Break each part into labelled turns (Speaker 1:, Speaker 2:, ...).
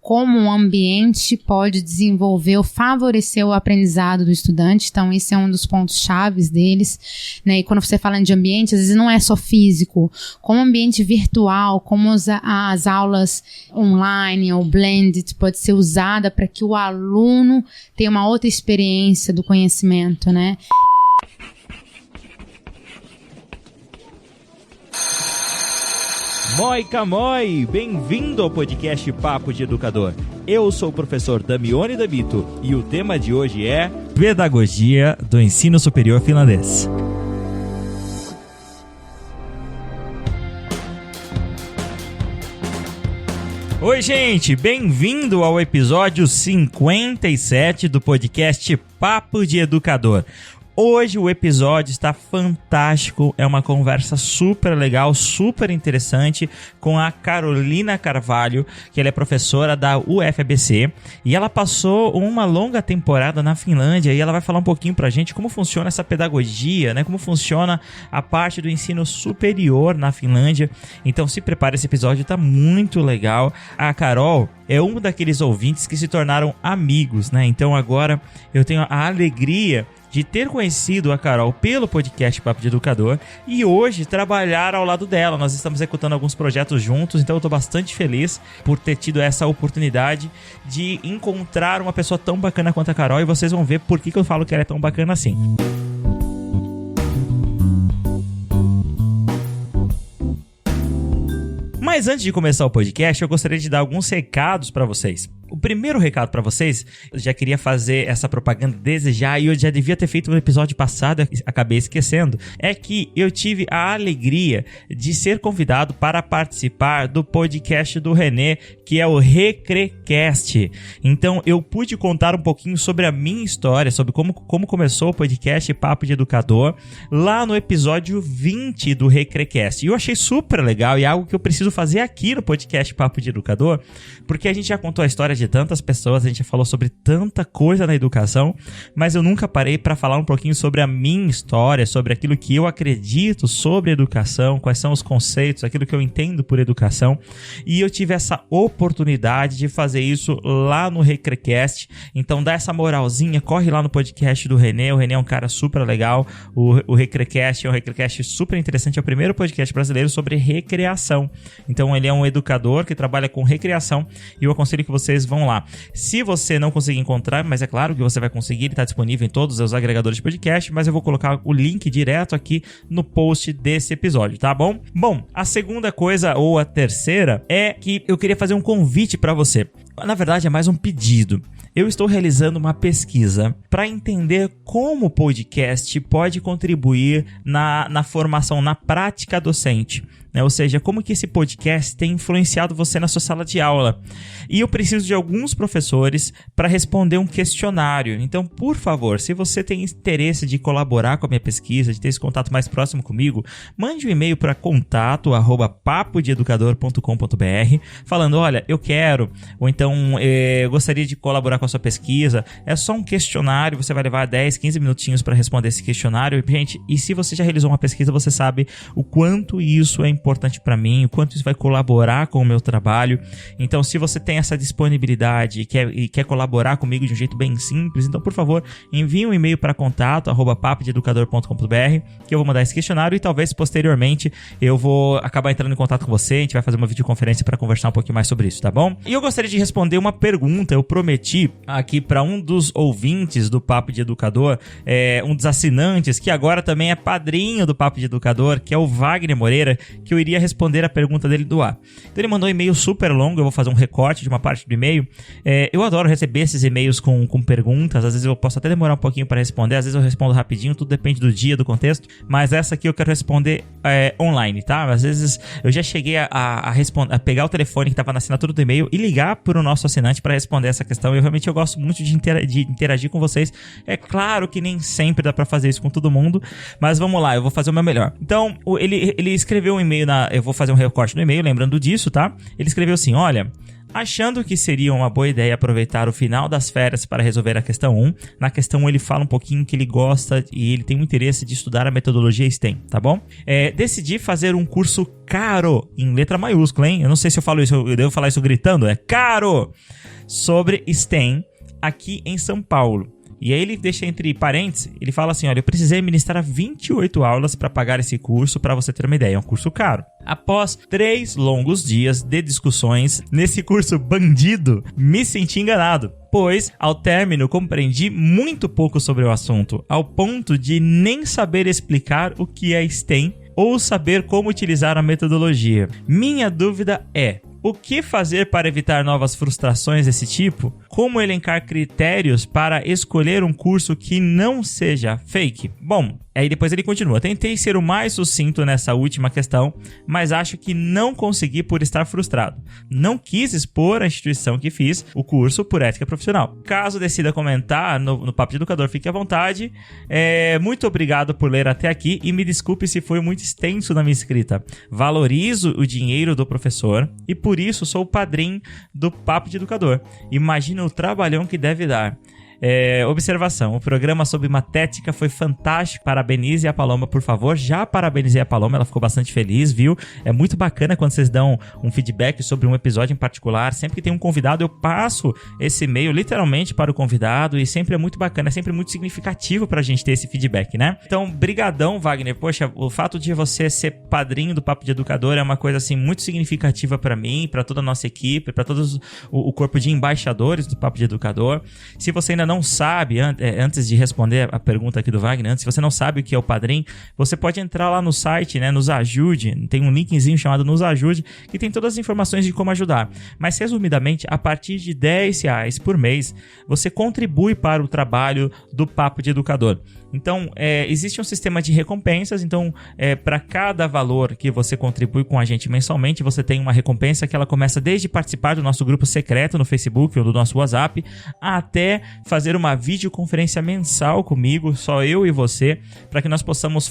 Speaker 1: como o ambiente pode desenvolver ou favorecer o aprendizado do estudante. Então, esse é um dos pontos chaves deles, né? E quando você fala de ambiente, às vezes não é só físico, como ambiente virtual, como as aulas online ou blended pode ser usada para que o aluno tenha uma outra experiência do conhecimento, né?
Speaker 2: Moi Camoi, bem-vindo ao podcast Papo de Educador. Eu sou o professor Damione Dabito e o tema de hoje é Pedagogia do Ensino Superior Finlandês. Oi, gente, bem-vindo ao episódio 57 do podcast Papo de Educador. Hoje o episódio está fantástico, é uma conversa super legal, super interessante com a Carolina Carvalho, que ela é professora da UFABC e ela passou uma longa temporada na Finlândia e ela vai falar um pouquinho pra gente como funciona essa pedagogia, né? Como funciona a parte do ensino superior na Finlândia. Então se prepare, esse episódio tá muito legal. A Carol é um daqueles ouvintes que se tornaram amigos, né? Então agora eu tenho a alegria de ter conhecido a Carol pelo podcast Papo de Educador e hoje trabalhar ao lado dela. Nós estamos executando alguns projetos juntos, então eu estou bastante feliz por ter tido essa oportunidade de encontrar uma pessoa tão bacana quanto a Carol e vocês vão ver por que eu falo que ela é tão bacana assim. Mas antes de começar o podcast, eu gostaria de dar alguns recados para vocês. O primeiro recado para vocês, eu já queria fazer essa propaganda desde já e eu já devia ter feito no episódio passado, acabei esquecendo, é que eu tive a alegria de ser convidado para participar do podcast do René, que é o Recrecast. Então eu pude contar um pouquinho sobre a minha história, sobre como começou o podcast Papo de Educador, lá no episódio 20 do Recrecast. E eu achei super legal e é algo que eu preciso fazer aqui no podcast Papo de Educador, porque a gente já contou a história de tantas pessoas, a gente já falou sobre tanta coisa na educação, mas eu nunca parei para falar um pouquinho sobre a minha história, sobre aquilo que eu acredito sobre educação, quais são os conceitos, aquilo que eu entendo por educação, e eu tive essa oportunidade de fazer isso lá no Recrecast. Então dá essa moralzinha, corre lá no podcast do René. O René é um cara super legal, o Recrecast é um Recrecast super interessante, é o primeiro podcast brasileiro sobre recreação. Então ele é um educador que trabalha com recreação e eu aconselho que vocês vão lá. Se você não conseguir encontrar, mas é claro que você vai conseguir, ele está disponível em todos os agregadores de podcast, mas eu vou colocar o link direto aqui no post desse episódio, tá bom? Bom, a segunda coisa, ou a terceira, é que eu queria fazer um convite para você. Na verdade, é mais um pedido. Eu estou realizando uma pesquisa para entender como o podcast pode contribuir na formação, na prática docente, né? Ou seja, como que esse podcast tem influenciado você na sua sala de aula. E eu preciso de alguns professores para responder um questionário. Então, por favor, se você tem interesse de colaborar com a minha pesquisa, de ter esse contato mais próximo comigo, mande um e-mail para contato@papodeeducador.com.br falando, olha, eu quero, ou então eu gostaria de colaborar com a sua pesquisa. É só um questionário, você vai levar 10, 15 minutinhos para responder esse questionário. Gente, e se você já realizou uma pesquisa, você sabe o quanto isso é importante para mim, o quanto isso vai colaborar com o meu trabalho. Então, se você tem essa disponibilidade e quer colaborar comigo de um jeito bem simples, então, por favor, envie um e-mail para contato@papodeeducador.com.br que eu vou mandar esse questionário e talvez posteriormente eu vou acabar entrando em contato com você, a gente vai fazer uma videoconferência para conversar um pouquinho mais sobre isso, tá bom? E eu gostaria de responder uma pergunta, eu prometi aqui para um dos ouvintes do Papo de Educador, um dos assinantes, que agora também é padrinho do Papo de Educador, que é o Wagner Moreira, que eu iria responder a pergunta dele do ar. Então ele mandou um e-mail super longo, eu vou fazer um recorte de uma parte do e-mail. Eu adoro receber esses e-mails com perguntas, às vezes eu posso até demorar um pouquinho para responder, às vezes eu respondo rapidinho, tudo depende do dia, do contexto, mas essa aqui eu quero responder online, tá? Às vezes eu já cheguei a pegar o telefone que estava na assinatura do e-mail e ligar para o nosso assinante para responder essa questão. Eu gosto muito de interagir com vocês. É claro que nem sempre dá para fazer isso com todo mundo, mas vamos lá, eu vou fazer o meu melhor. Então, ele escreveu um e-mail, eu vou fazer um recorte no e-mail, lembrando disso, tá? Ele escreveu assim, olha, Achando que seria uma boa ideia aproveitar o final das férias para resolver a questão 1, na questão 1 ele fala um pouquinho que ele gosta e ele tem um interesse de estudar a metodologia STEM, tá bom? Decidi fazer um curso caro, em letra maiúscula, hein? Eu não sei se eu falo isso, eu devo falar isso gritando, é caro, sobre STEM aqui em São Paulo. E aí ele deixa entre parênteses, ele fala assim, olha, eu precisei ministrar 28 aulas para pagar esse curso, para você ter uma ideia, é um curso caro. Após 3 longos dias de discussões nesse curso bandido, me senti enganado, pois ao término compreendi muito pouco sobre o assunto, ao ponto de nem saber explicar o que é STEM ou saber como utilizar a metodologia. Minha dúvida é: o que fazer para evitar novas frustrações desse tipo? Como elencar critérios para escolher um curso que não seja fake? Bom, aí depois ele continua. Tentei ser o mais sucinto nessa última questão, mas acho que não consegui por estar frustrado. Não quis expor a instituição que fiz o curso por ética profissional. Caso decida comentar no Papo de Educador, fique à vontade. Muito obrigado por ler até aqui e me desculpe se foi muito extenso na minha escrita. Valorizo o dinheiro do professor e por isso sou o padrinho do Papo de Educador. Imagina o trabalhão que deve dar. Observação, o programa sobre matética foi fantástico, parabenize a Paloma, por favor. Já parabenizei a Paloma, ela ficou bastante feliz, viu? É muito bacana quando vocês dão um feedback sobre um episódio em particular. Sempre que tem um convidado, eu passo esse e-mail literalmente para o convidado e sempre é muito bacana, é sempre muito significativo pra gente ter esse feedback, né? Então, brigadão, Wagner. Poxa, o fato de você ser padrinho do Papo de Educador é uma coisa assim muito significativa pra mim, pra toda a nossa equipe, pra todo o corpo de embaixadores do Papo de Educador. Se você ainda não sabe, antes de responder a pergunta aqui do Wagner, se você não sabe o que é o Padrim, você pode entrar lá no site, né, Nos Ajude, tem um linkzinho chamado Nos Ajude, que tem todas as informações de como ajudar. Mas, resumidamente, a partir de R$10 por mês, você contribui para o trabalho do Papo de Educador. Então, existe um sistema de recompensas, então, para cada valor que você contribui com a gente mensalmente, você tem uma recompensa que ela começa desde participar do nosso grupo secreto no Facebook ou do nosso WhatsApp, até fazer uma videoconferência mensal comigo, só eu e você, para que nós possamos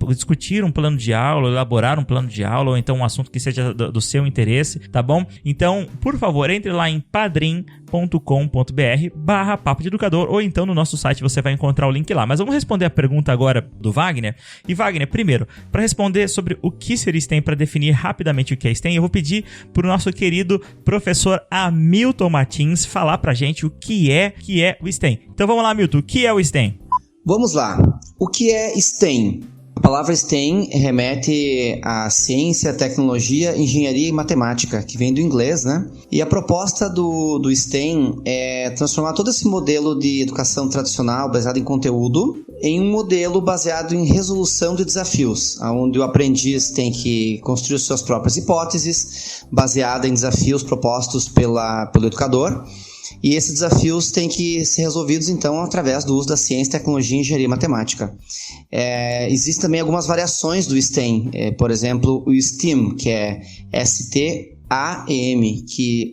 Speaker 2: discutir um plano de aula, elaborar um plano de aula, ou então um assunto que seja do seu interesse, tá bom? Então, por favor, entre lá em padrim.com.br/Papo de Educador, ou então no nosso site você vai encontrar o link lá. Mas vamos responder a pergunta agora do Wagner. E Wagner, primeiro, para responder sobre o que seria STEM, para definir rapidamente o que é STEM, eu vou pedir para o nosso querido professor Hamilton Martins falar pra gente o que é o STEM. Então vamos lá, Hamilton, o que é o STEM?
Speaker 3: Vamos lá. O que é STEM? A palavra STEM remete à ciência, tecnologia, engenharia e matemática, que vem do inglês, né? E a proposta do STEM é transformar todo esse modelo de educação tradicional, baseado em conteúdo, em um modelo baseado em resolução de desafios, onde o aprendiz tem que construir suas próprias hipóteses, baseada em desafios propostos pelo educador. E esses desafios têm que ser resolvidos, então, através do uso da ciência, tecnologia, engenharia e matemática. Existem também algumas variações do STEM, por exemplo, o STEAM, que é STEAM, que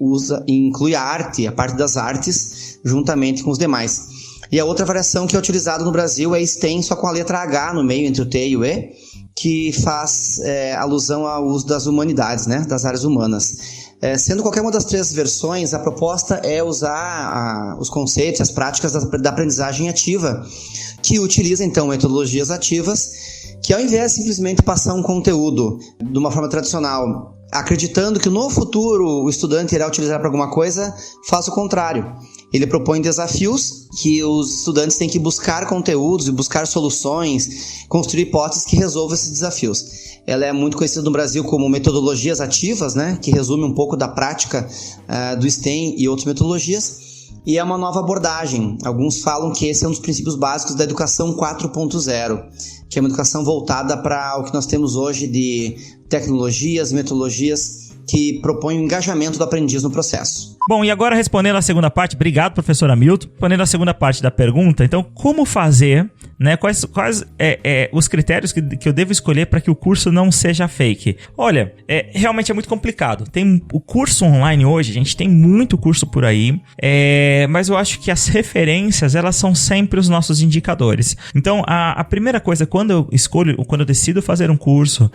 Speaker 3: inclui a arte, a parte das artes, juntamente com os demais. E a outra variação que é utilizada no Brasil é STEM, só com a letra H no meio, entre o T e o E, que faz alusão ao uso das humanidades, né, das áreas humanas. Sendo qualquer uma das 3 versões, a proposta é usar os conceitos, as práticas da aprendizagem ativa, que utiliza então metodologias ativas, que ao invés de simplesmente passar um conteúdo de uma forma tradicional, acreditando que no futuro o estudante irá utilizar para alguma coisa, faz o contrário. Ele propõe desafios que os estudantes têm que buscar conteúdos e buscar soluções, construir hipóteses que resolvam esses desafios. Ela é muito conhecida no Brasil como metodologias ativas, né, que resume um pouco da prática do STEM e outras metodologias, e é uma nova abordagem. Alguns falam que esse é um dos princípios básicos da educação 4.0, que é uma educação voltada para o que nós temos hoje de tecnologias, metodologias que propõem o engajamento do aprendiz no processo.
Speaker 2: Bom, e agora respondendo a segunda parte, obrigado, professor Hamilton. Respondendo a segunda parte da pergunta, então, como fazer, né? Quais os critérios que eu devo escolher para que o curso não seja fake? Olha, realmente é muito complicado. Tem o curso online hoje, a gente tem muito curso por aí, mas eu acho que as referências, elas são sempre os nossos indicadores. Então, a primeira coisa, quando eu decido fazer um curso,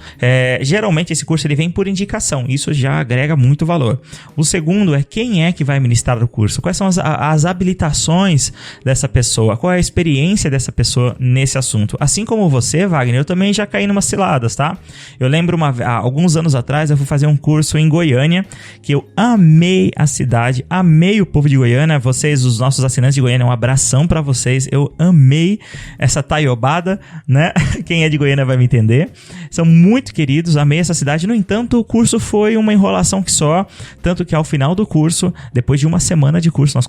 Speaker 2: geralmente esse curso ele vem por indicação. Isso já agrega muito valor. O segundo é quem é que vai ministrar o curso, quais são as habilitações dessa pessoa, qual é a experiência dessa pessoa nesse assunto. Assim como você, Wagner, eu também já caí numas ciladas, tá? Eu lembro há alguns anos atrás eu fui fazer um curso em Goiânia, que eu amei a cidade, amei o povo de Goiânia. Vocês, os nossos assinantes de Goiânia, um abração pra vocês. Eu amei essa taiobada, né? Quem é de Goiânia vai me entender. São muito queridos, amei essa cidade. No entanto, o curso foi uma enrolação que só, tanto que ao final do curso, depois de uma semana de curso,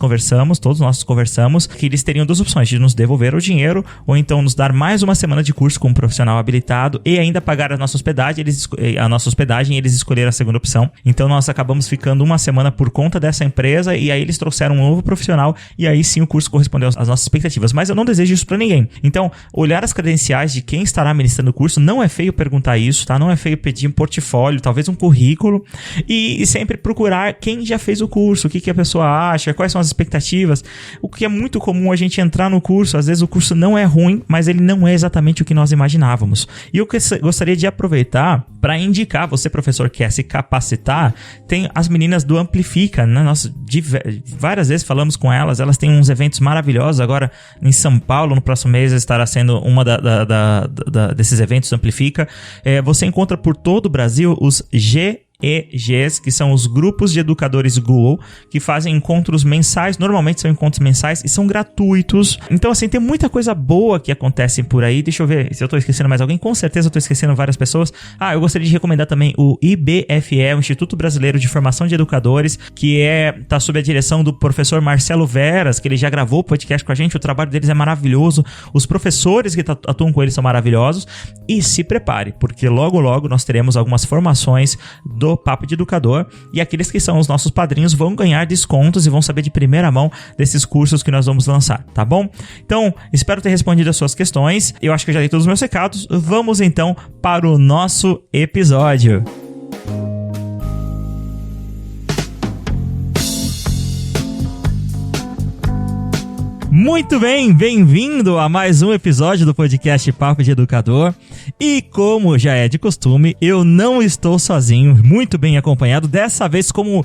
Speaker 2: todos nós conversamos, que eles teriam duas opções, de nos devolver o dinheiro, ou então nos dar mais uma semana de curso com um profissional habilitado e ainda pagar a nossa hospedagem. Eles escolheram a segunda opção. Então nós acabamos ficando uma semana por conta dessa empresa, e aí eles trouxeram um novo profissional, e aí sim o curso correspondeu às nossas expectativas. Mas eu não desejo isso pra ninguém. Então, olhar as credenciais de quem estará ministrando o curso, não é feio perguntar isso, tá? Não é feio pedir um portfólio, talvez um currículo, e sempre procurar quem já fez o curso, o que a pessoa acha, quais são as expectativas. O que é muito comum a gente entrar no curso, às vezes o curso não é ruim, mas ele não é exatamente o que nós imaginávamos. E eu gostaria de aproveitar para indicar, você professor que quer se capacitar, tem as meninas do Amplifica, né? Nós várias vezes falamos com elas têm uns eventos maravilhosos. Agora em São Paulo, no próximo mês, estará sendo uma desses eventos do Amplifica. Você encontra por todo o Brasil os GEGs, que são os grupos de educadores Google, que fazem encontros mensais. Normalmente são encontros mensais e são gratuitos. Então, assim, tem muita coisa boa que acontece por aí. Deixa eu ver se eu tô esquecendo mais alguém. Com certeza eu tô esquecendo várias pessoas. Eu gostaria de recomendar também o IBFE, o Instituto Brasileiro de Formação de Educadores, que tá sob a direção do professor Marcelo Veras, que ele já gravou o podcast com a gente. O trabalho deles é maravilhoso. Os professores que atuam com eles são maravilhosos. E se prepare, porque logo logo nós teremos algumas formações do Papo de Educador, e aqueles que são os nossos padrinhos vão ganhar descontos e vão saber de primeira mão desses cursos que nós vamos lançar, tá bom? Então, espero ter respondido as suas questões. Eu acho que eu já dei todos os meus recados. Vamos então para o nosso episódio. Muito bem, bem-vindo a mais um episódio do podcast Papo de Educador. E como já é de costume, eu não estou sozinho, muito bem acompanhado, dessa vez como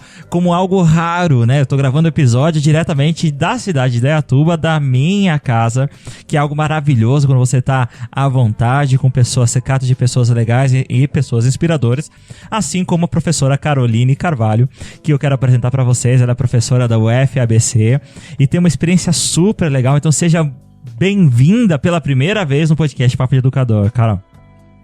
Speaker 2: algo raro, né? Eu tô gravando o episódio diretamente da cidade de Indaiatuba, da minha casa, que é algo maravilhoso quando você tá à vontade, com pessoas, cercado de pessoas legais e pessoas inspiradoras, assim como a professora Caroline Carvalho, que eu quero apresentar para vocês. Ela é professora da UFABC e tem uma experiência super legal, então seja bem-vinda pela primeira vez no podcast Papo de Educador, Carol.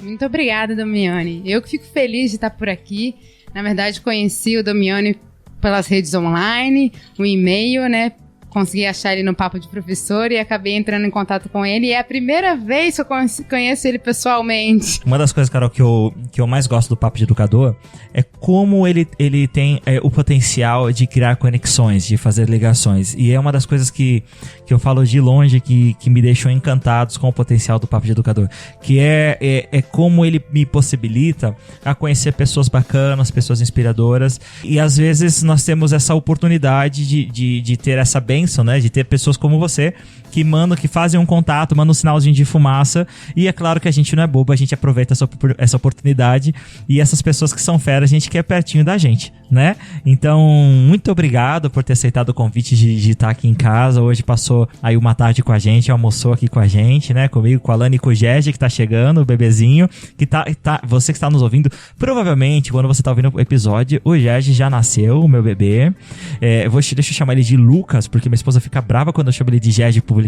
Speaker 1: Muito obrigada, Domiani. Eu que fico feliz de estar por aqui. Na verdade, conheci o Domiani pelas redes online, o e-mail, né? Consegui achar ele no Papo de Professor e acabei entrando em contato com ele. E é a primeira vez que eu conheço ele pessoalmente.
Speaker 2: Uma das coisas, Carol, que eu mais gosto do Papo de Educador é como ele tem o potencial de criar conexões, de fazer ligações. E é uma das coisas que eu falo de longe que me deixou encantados com o potencial do Papo de Educador. Que é como ele me possibilita a conhecer pessoas bacanas, pessoas inspiradoras. E às vezes nós temos essa oportunidade de ter essa bênção, né? De ter pessoas como você que fazem um contato, mandam um sinalzinho de fumaça. E é claro que a gente não é bobo, a gente aproveita essa oportunidade. E essas pessoas que são feras, a gente quer pertinho da gente, né? Então, muito obrigado por ter aceitado o convite de estar aqui em casa. Hoje passou aí uma tarde com a gente, almoçou aqui com a gente, né? Comigo, com a Lani e com o Gege, que tá chegando, o bebezinho. Você que está nos ouvindo, provavelmente, quando você tá ouvindo o episódio, o Gege já nasceu, o meu bebê. Deixa eu chamar ele de Lucas, porque minha esposa fica brava quando eu chamo ele de Gege publicamente.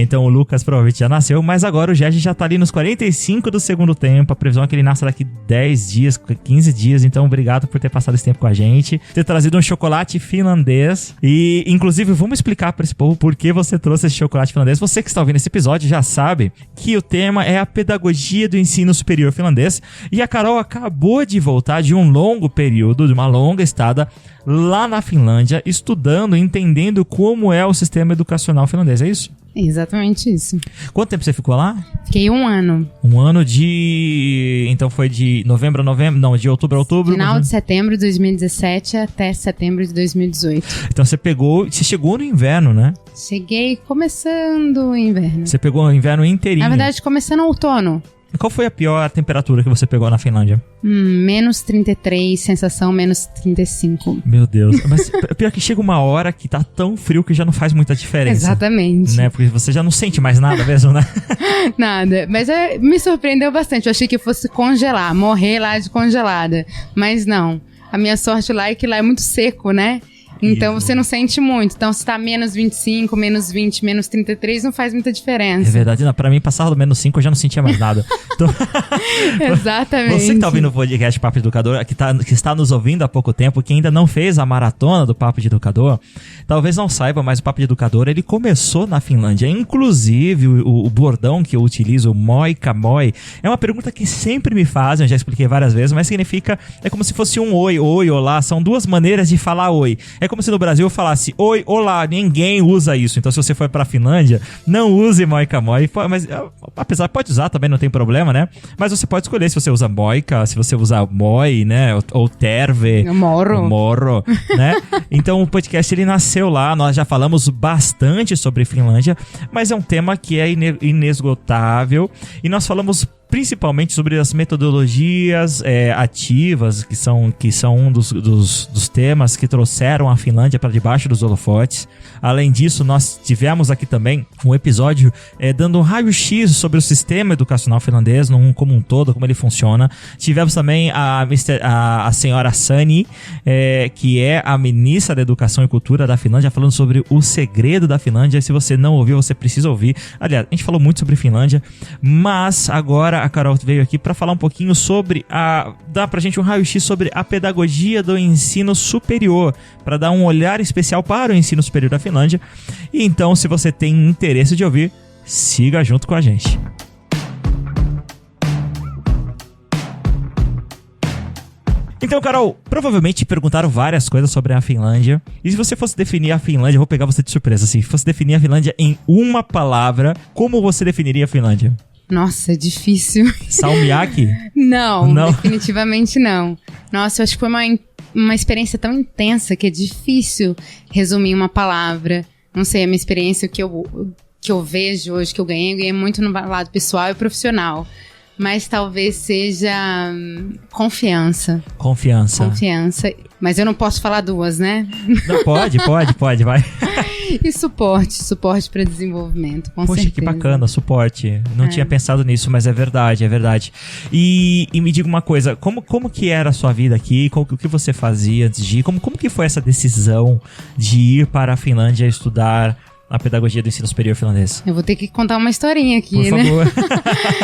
Speaker 2: Então o Lucas provavelmente já nasceu, mas agora o Gege já tá ali nos 45 do segundo tempo. A previsão é que ele nasça daqui 10 dias, 15 dias. Então obrigado obrigado por ter passado esse tempo com a gente, ter trazido um chocolate finlandês. E, inclusive, vamos explicar para esse povo por que você trouxe esse chocolate finlandês. Você que está ouvindo esse episódio já sabe que o tema é a pedagogia do ensino superior finlandês. E a Carol acabou de voltar de um longo período, de uma longa estada lá na Finlândia, estudando, entendendo como é o sistema educacional finlandês, é isso?
Speaker 1: Exatamente isso.
Speaker 2: Quanto tempo você ficou lá?
Speaker 1: Fiquei 1 ano.
Speaker 2: 1 ano de... Então foi de novembro a novembro... Não, de outubro a outubro.
Speaker 1: Final de setembro de 2017 até setembro de 2018.
Speaker 2: Então você pegou... Você chegou no inverno, né?
Speaker 1: Cheguei começando o inverno.
Speaker 2: Você pegou o inverno inteirinho.
Speaker 1: Na verdade, começando o outono.
Speaker 2: Qual foi a pior temperatura que você pegou na Finlândia?
Speaker 1: Menos 33, sensação menos 35.
Speaker 2: Meu Deus. Mas pior que chega uma hora que tá tão frio que já não faz muita diferença.
Speaker 1: Exatamente.
Speaker 2: Né? Porque você já não sente mais nada mesmo, né?
Speaker 1: Nada. Mas me surpreendeu bastante. Eu achei que fosse congelar, morrer lá de congelada. Mas não. A minha sorte lá é que lá é muito seco, né? Então você não sente muito. Então se tá menos 25, menos 20, menos 33, não faz muita diferença.
Speaker 2: É verdade. Não, pra mim, passava do menos 5, eu já não sentia mais nada. Então...
Speaker 1: Exatamente.
Speaker 2: Você que tá ouvindo o podcast Papo de Educador, que está nos ouvindo há pouco tempo, que ainda não fez a maratona do Papo de Educador, talvez não saiba, mas o Papo de Educador, ele começou na Finlândia. Inclusive, o bordão que eu utilizo, o moika moi, é uma pergunta que sempre me fazem, eu já expliquei várias vezes, mas significa, é como se fosse um oi, olá, são duas maneiras de falar oi. É como se no Brasil eu falasse oi, olá, ninguém usa isso. Então se você for pra Finlândia, não use moika moi. Mas apesar, pode usar também, não tem problema, né? Mas você pode escolher se você usa moika, se você usa moi, né? Ou terve. Morro, né? Então o podcast ele nasceu lá, nós já falamos bastante sobre Finlândia, mas é um tema que é inesgotável e nós falamos principalmente sobre as metodologias ativas, que são um dos temas que trouxeram a Finlândia para debaixo dos holofotes. Além disso, nós tivemos aqui também um episódio dando um raio-x sobre o sistema educacional finlandês, como um todo, como ele funciona. Tivemos também a senhora Sani, que é a ministra da Educação e Cultura da Finlândia, falando sobre o segredo da Finlândia. E se você não ouviu, você precisa ouvir. Aliás, a gente falou muito sobre Finlândia, mas agora a Carol veio aqui para falar um pouquinho sobre dá pra gente um raio-x sobre a pedagogia do ensino superior, para dar um olhar especial para o ensino superior da Finlândia. E então, se você tem interesse de ouvir, siga junto com a gente. Então, Carol, provavelmente perguntaram várias coisas sobre a Finlândia. E se você fosse definir a Finlândia, eu vou pegar você de surpresa, assim. Se fosse definir a Finlândia em uma palavra, como você definiria a Finlândia?
Speaker 1: Nossa, é difícil.
Speaker 2: Salmiak?
Speaker 1: Não, definitivamente não. Nossa, eu acho que foi uma experiência tão intensa que é difícil resumir em uma palavra. Não sei, a minha experiência que eu vejo hoje, que eu ganhei muito no lado pessoal e profissional. Mas talvez seja confiança. Confiança. Mas eu não posso falar duas, né?
Speaker 2: Não, pode, vai.
Speaker 1: E suporte para desenvolvimento, com certeza.
Speaker 2: Poxa, que bacana, suporte. Não tinha pensado nisso, mas é verdade. E me diga uma coisa, como que era a sua vida aqui? O que você fazia antes de ir? Como que foi essa decisão de ir para a Finlândia estudar a pedagogia do ensino superior finlandês?
Speaker 1: Eu vou ter que contar uma historinha aqui,
Speaker 2: por favor.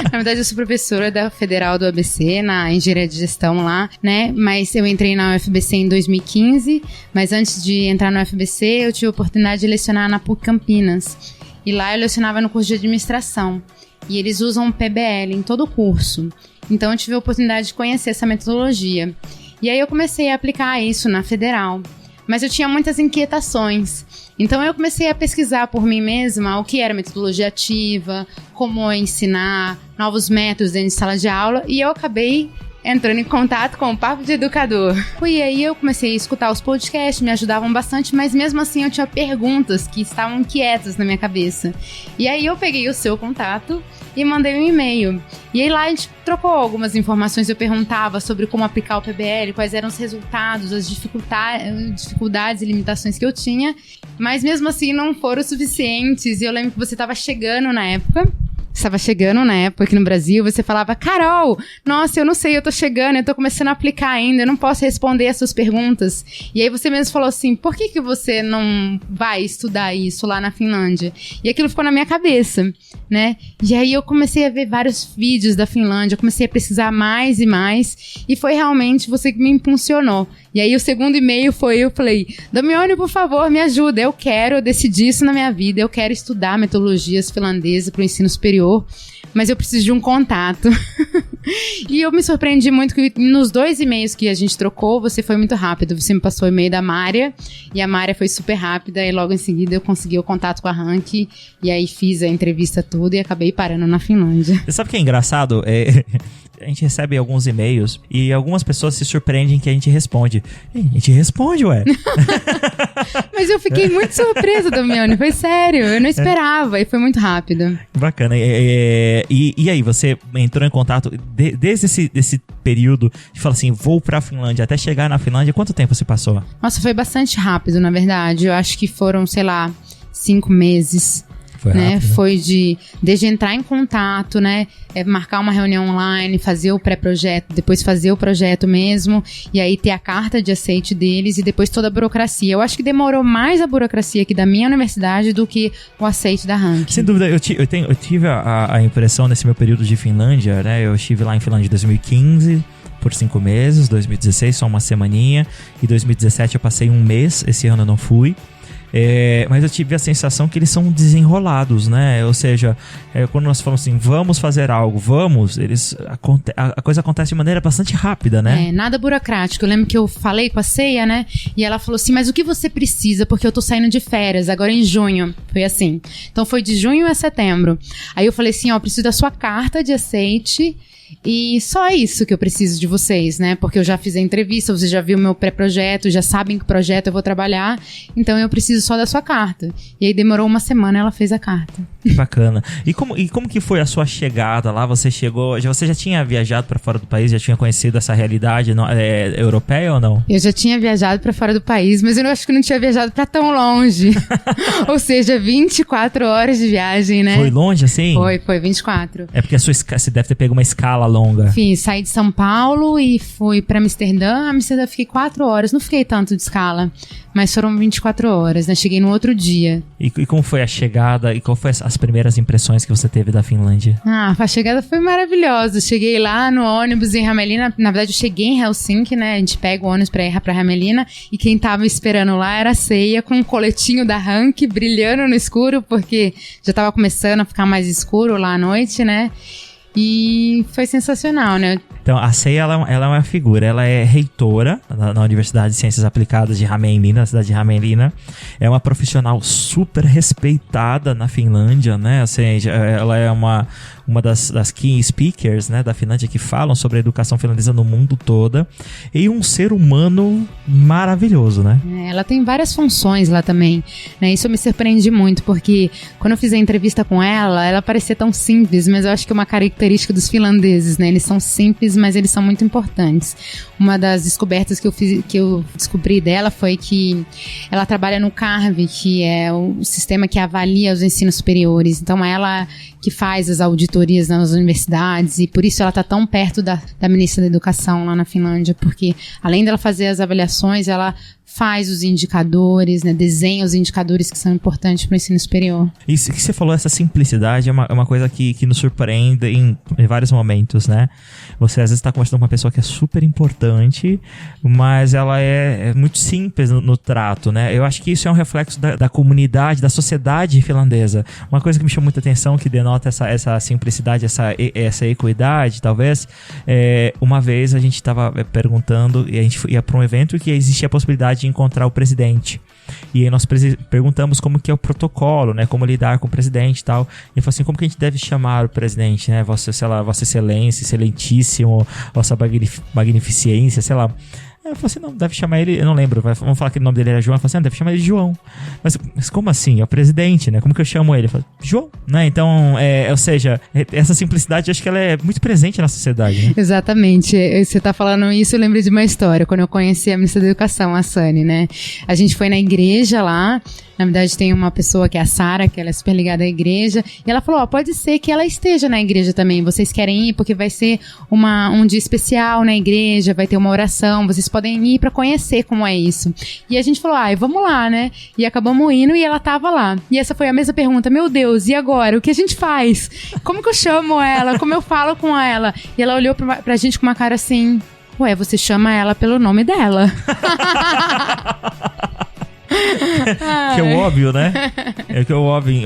Speaker 1: Na verdade, eu sou professora da Federal do ABC, na engenharia de gestão lá, né? Mas eu entrei na UFBC em 2015, mas antes de entrar na UFBC, eu tive a oportunidade de lecionar na PUC Campinas. E lá eu lecionava no curso de administração. E eles usam PBL em todo o curso. Então eu tive a oportunidade de conhecer essa metodologia. E aí eu comecei a aplicar isso na Federal. Mas eu tinha muitas inquietações. Então eu comecei a pesquisar por mim mesma o que era metodologia ativa, como ensinar, novos métodos dentro de sala de aula, e eu acabei entrando em contato com o Papo de Educador. E aí eu comecei a escutar os podcasts, me ajudavam bastante, mas mesmo assim eu tinha perguntas que estavam inquietas na minha cabeça. E aí eu peguei o seu contato e mandei um e-mail. E aí lá a gente trocou algumas informações, eu perguntava sobre como aplicar o PBL, quais eram os resultados, as dificuldades e limitações que eu tinha, mas mesmo assim não foram suficientes. E eu lembro que você estava chegando na época, estava chegando na época aqui no Brasil, você falava, Carol, nossa, eu não sei, eu tô chegando, eu tô começando a aplicar ainda, eu não posso responder as suas perguntas. E aí você mesmo falou assim, por que você não vai estudar isso lá na Finlândia? E aquilo ficou na minha cabeça, né? E aí eu comecei a ver vários vídeos da Finlândia, eu comecei a pesquisar mais e mais, e foi realmente você que me impulsionou. E aí o segundo e-mail foi, eu falei, Damione, por favor, me ajuda, eu decidi isso na minha vida, eu quero estudar metodologias finlandesas para o ensino superior, mas eu preciso de um contato. E eu me surpreendi muito que nos 2 e-mails que a gente trocou, você foi muito rápido, você me passou o e-mail da Mária, e a Mária foi super rápida, e logo em seguida eu consegui o contato com a Rank, e aí fiz a entrevista toda e acabei parando na Finlândia.
Speaker 2: Você sabe o que é engraçado? A gente recebe alguns e-mails e algumas pessoas se surpreendem que a gente responde. A gente responde, ué.
Speaker 1: Mas eu fiquei muito surpresa, Damione, foi sério, eu não esperava e foi muito rápido.
Speaker 2: Bacana. E aí, você entrou em contato desde esse período de falar assim, vou pra Finlândia, até chegar na Finlândia, quanto tempo você passou?
Speaker 1: Nossa, foi bastante rápido, na verdade. Eu acho que foram, 5 meses.
Speaker 2: Foi rápido, né?
Speaker 1: Foi desde entrar em contato, né? Marcar uma reunião online, fazer o pré-projeto, depois fazer o projeto mesmo, e aí ter a carta de aceite deles e depois toda a burocracia. Eu acho que demorou mais a burocracia aqui da minha universidade do que o aceite da Rank.
Speaker 2: Sem dúvida, eu tive a impressão nesse meu período de Finlândia, né? Eu estive lá em Finlândia em 2015, por 5 meses, 2016 só uma semaninha, e 2017 eu passei 1 mês, esse ano eu não fui. Mas eu tive a sensação que eles são desenrolados, né? Ou seja, quando nós falamos assim, vamos fazer algo, a coisa acontece de maneira bastante rápida, né?
Speaker 1: Nada burocrático. Eu lembro que eu falei com a Ceia, né? E ela falou assim, mas o que você precisa? Porque eu tô saindo de férias, agora em junho. Foi assim. Então foi de junho a setembro. Aí eu falei assim, eu preciso da sua carta de aceite. E só isso que eu preciso de vocês, né? Porque eu já fiz a entrevista, você já viu o meu pré-projeto, já sabem que projeto eu vou trabalhar, então eu preciso só da sua carta. E aí demorou 1 semana, ela fez a carta.
Speaker 2: Que bacana. E como que foi a sua chegada lá? Você já tinha viajado para fora do país, já tinha conhecido essa realidade europeia ou não?
Speaker 1: Eu já tinha viajado para fora do país, mas eu acho que não tinha viajado para tão longe. Ou seja, 24 horas de viagem, né?
Speaker 2: Foi longe assim?
Speaker 1: Foi 24.
Speaker 2: É porque você deve ter pego uma escala longa.
Speaker 1: Saí de São Paulo e fui pra Amsterdã. Amsterdã fiquei 4 horas. Não fiquei tanto de escala, mas foram 24 horas, né? Cheguei no outro dia.
Speaker 2: E como foi a chegada? E qual foi as primeiras impressões que você teve da Finlândia?
Speaker 1: A chegada foi maravilhosa. Cheguei lá no ônibus em Hämeenlinna. Na verdade, eu cheguei em Helsinki, né? A gente pega o ônibus pra ir pra Hämeenlinna. E quem tava esperando lá era a Ceia, com um coletinho da Rank brilhando no escuro, porque já tava começando a ficar mais escuro lá à noite, né? E foi sensacional, né?
Speaker 2: Então, a Ceia, ela é uma figura. Ela é reitora na Universidade de Ciências Aplicadas de Hämeenlinna, na cidade de Hämeenlinna. É uma profissional super respeitada na Finlândia, né? Ou seja, ela é uma das key speakers, né, da Finlândia, que falam sobre a educação finlandesa no mundo todo. E um ser humano maravilhoso, né?
Speaker 1: Ela tem várias funções lá também, né? Isso me surpreende muito, porque quando eu fiz a entrevista com ela parecia tão simples, mas eu acho que é uma característica dos finlandeses, né? Eles são simples, mas eles são muito importantes. Uma das descobertas que eu descobri dela foi que ela trabalha no CARV, que é o sistema que avalia os ensinos superiores. Então, ela que faz as auditorias nas universidades, e por isso ela está tão perto da ministra da Educação lá na Finlândia, porque além dela fazer as avaliações, ela faz os indicadores, né, desenha os indicadores que são importantes para o ensino superior.
Speaker 2: Isso que você falou, essa simplicidade é uma coisa que nos surpreende em vários momentos, né? Você às vezes está conversando com uma pessoa que é super importante, mas ela é muito simples no trato, né? Eu acho que isso é um reflexo da comunidade, da sociedade finlandesa. Uma coisa que me chamou muita atenção, que denota essa simplicidade, essa equidade, talvez, uma vez a gente estava perguntando, e a gente ia para um evento que existia a possibilidade de encontrar o presidente. E aí nós perguntamos como que é o protocolo, né? Como lidar com o presidente e tal. E ele falou assim, como que a gente deve chamar o presidente, né? Vossa Excelência, Excelentíssimo, Vossa Magnificência, sei lá. Eu falei assim, não, deve chamar ele, eu não lembro, vamos falar que o nome dele era João. Eu falei assim, deve chamar ele de João. Mas como assim? É o presidente, né? Como que eu chamo ele? Eu falei, João, né? Então, ou seja, essa simplicidade, acho que ela é muito presente na sociedade, né?
Speaker 1: Exatamente. Você tá falando isso, eu lembrei de uma história. Quando eu conheci a ministra da Educação, a Sani, né? A gente foi na igreja lá. Na verdade, tem uma pessoa que é a Sara, que ela é super ligada à igreja. E ela falou, pode ser que ela esteja na igreja também. Vocês querem ir? Porque vai ser um dia especial na igreja, vai ter uma oração. Vocês podem ir pra conhecer como é isso. E a gente falou, vamos lá, né? E acabamos indo e ela tava lá. E essa foi a mesma pergunta. Meu Deus, e agora? O que a gente faz? Como que eu chamo ela? Como eu falo com ela? E ela olhou pra gente com uma cara assim, ué, você chama ela pelo nome dela.
Speaker 2: Que é o óbvio, né? É que é o óbvio.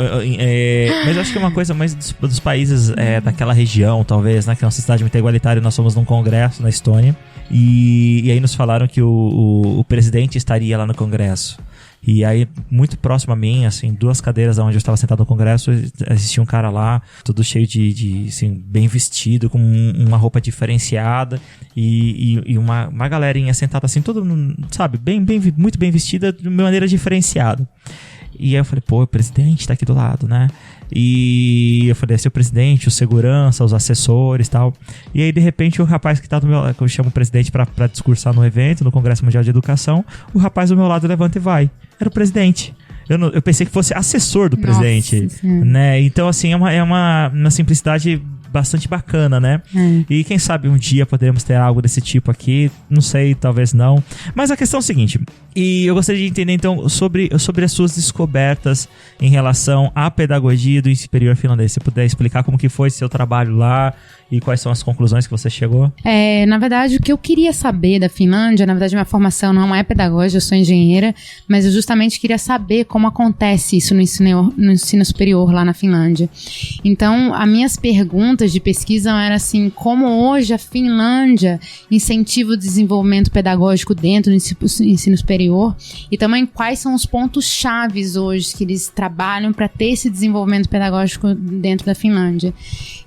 Speaker 2: Mas eu acho que é uma coisa mais dos países daquela região, talvez, né? Que é uma sociedade muito igualitária. Nós fomos num congresso na Estônia. E aí nos falaram que o presidente estaria lá no congresso. E aí, muito próximo a mim, assim, 2 cadeiras onde eu estava sentado no congresso, existia um cara lá, todo cheio de assim, bem vestido, com uma roupa diferenciada e uma galerinha sentada assim, todo, sabe, muito bem vestida, de maneira diferenciada. E aí eu falei, o presidente tá aqui do lado, né? E eu falei, esse é o presidente, o segurança, os assessores e tal. E aí, de repente, o rapaz que tá do meu lado, que eu chamo o presidente pra discursar no evento, no Congresso Mundial de Educação, o rapaz do meu lado levanta e vai. Era o presidente. Eu pensei que fosse assessor do presidente, né? Então, assim, é uma simplicidade bastante bacana, né? E quem sabe um dia poderemos ter algo desse tipo aqui, não sei, talvez não. Mas a questão é o seguinte, e eu gostaria de entender então sobre as suas descobertas em relação à pedagogia do ensino superior finlandês. Se você puder explicar como que foi seu trabalho lá e quais são as conclusões que você chegou?
Speaker 1: Na verdade, o que eu queria saber da Finlândia, na verdade minha formação não é pedagógica, eu sou engenheira, mas eu justamente queria saber como acontece isso no ensino superior lá na Finlândia. Então, as minhas perguntas de pesquisa eram assim, como hoje a Finlândia incentiva o desenvolvimento pedagógico dentro do ensino superior e também quais são os pontos chaves hoje que eles trabalham para ter esse desenvolvimento pedagógico dentro da Finlândia.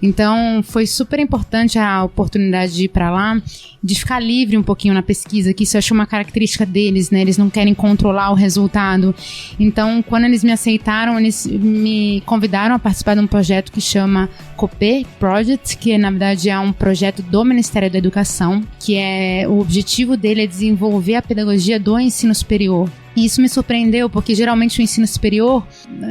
Speaker 1: Então, foi super importante a oportunidade de ir para lá, de ficar livre um pouquinho na pesquisa, que isso eu acho uma característica deles, né? Eles não querem controlar o resultado. Então, quando eles me aceitaram, eles me convidaram a participar de um projeto que chama COPE Project, que na verdade é um projeto do Ministério da Educação, que o objetivo dele é desenvolver a pedagogia do ensino superior. E isso me surpreendeu, porque geralmente o ensino superior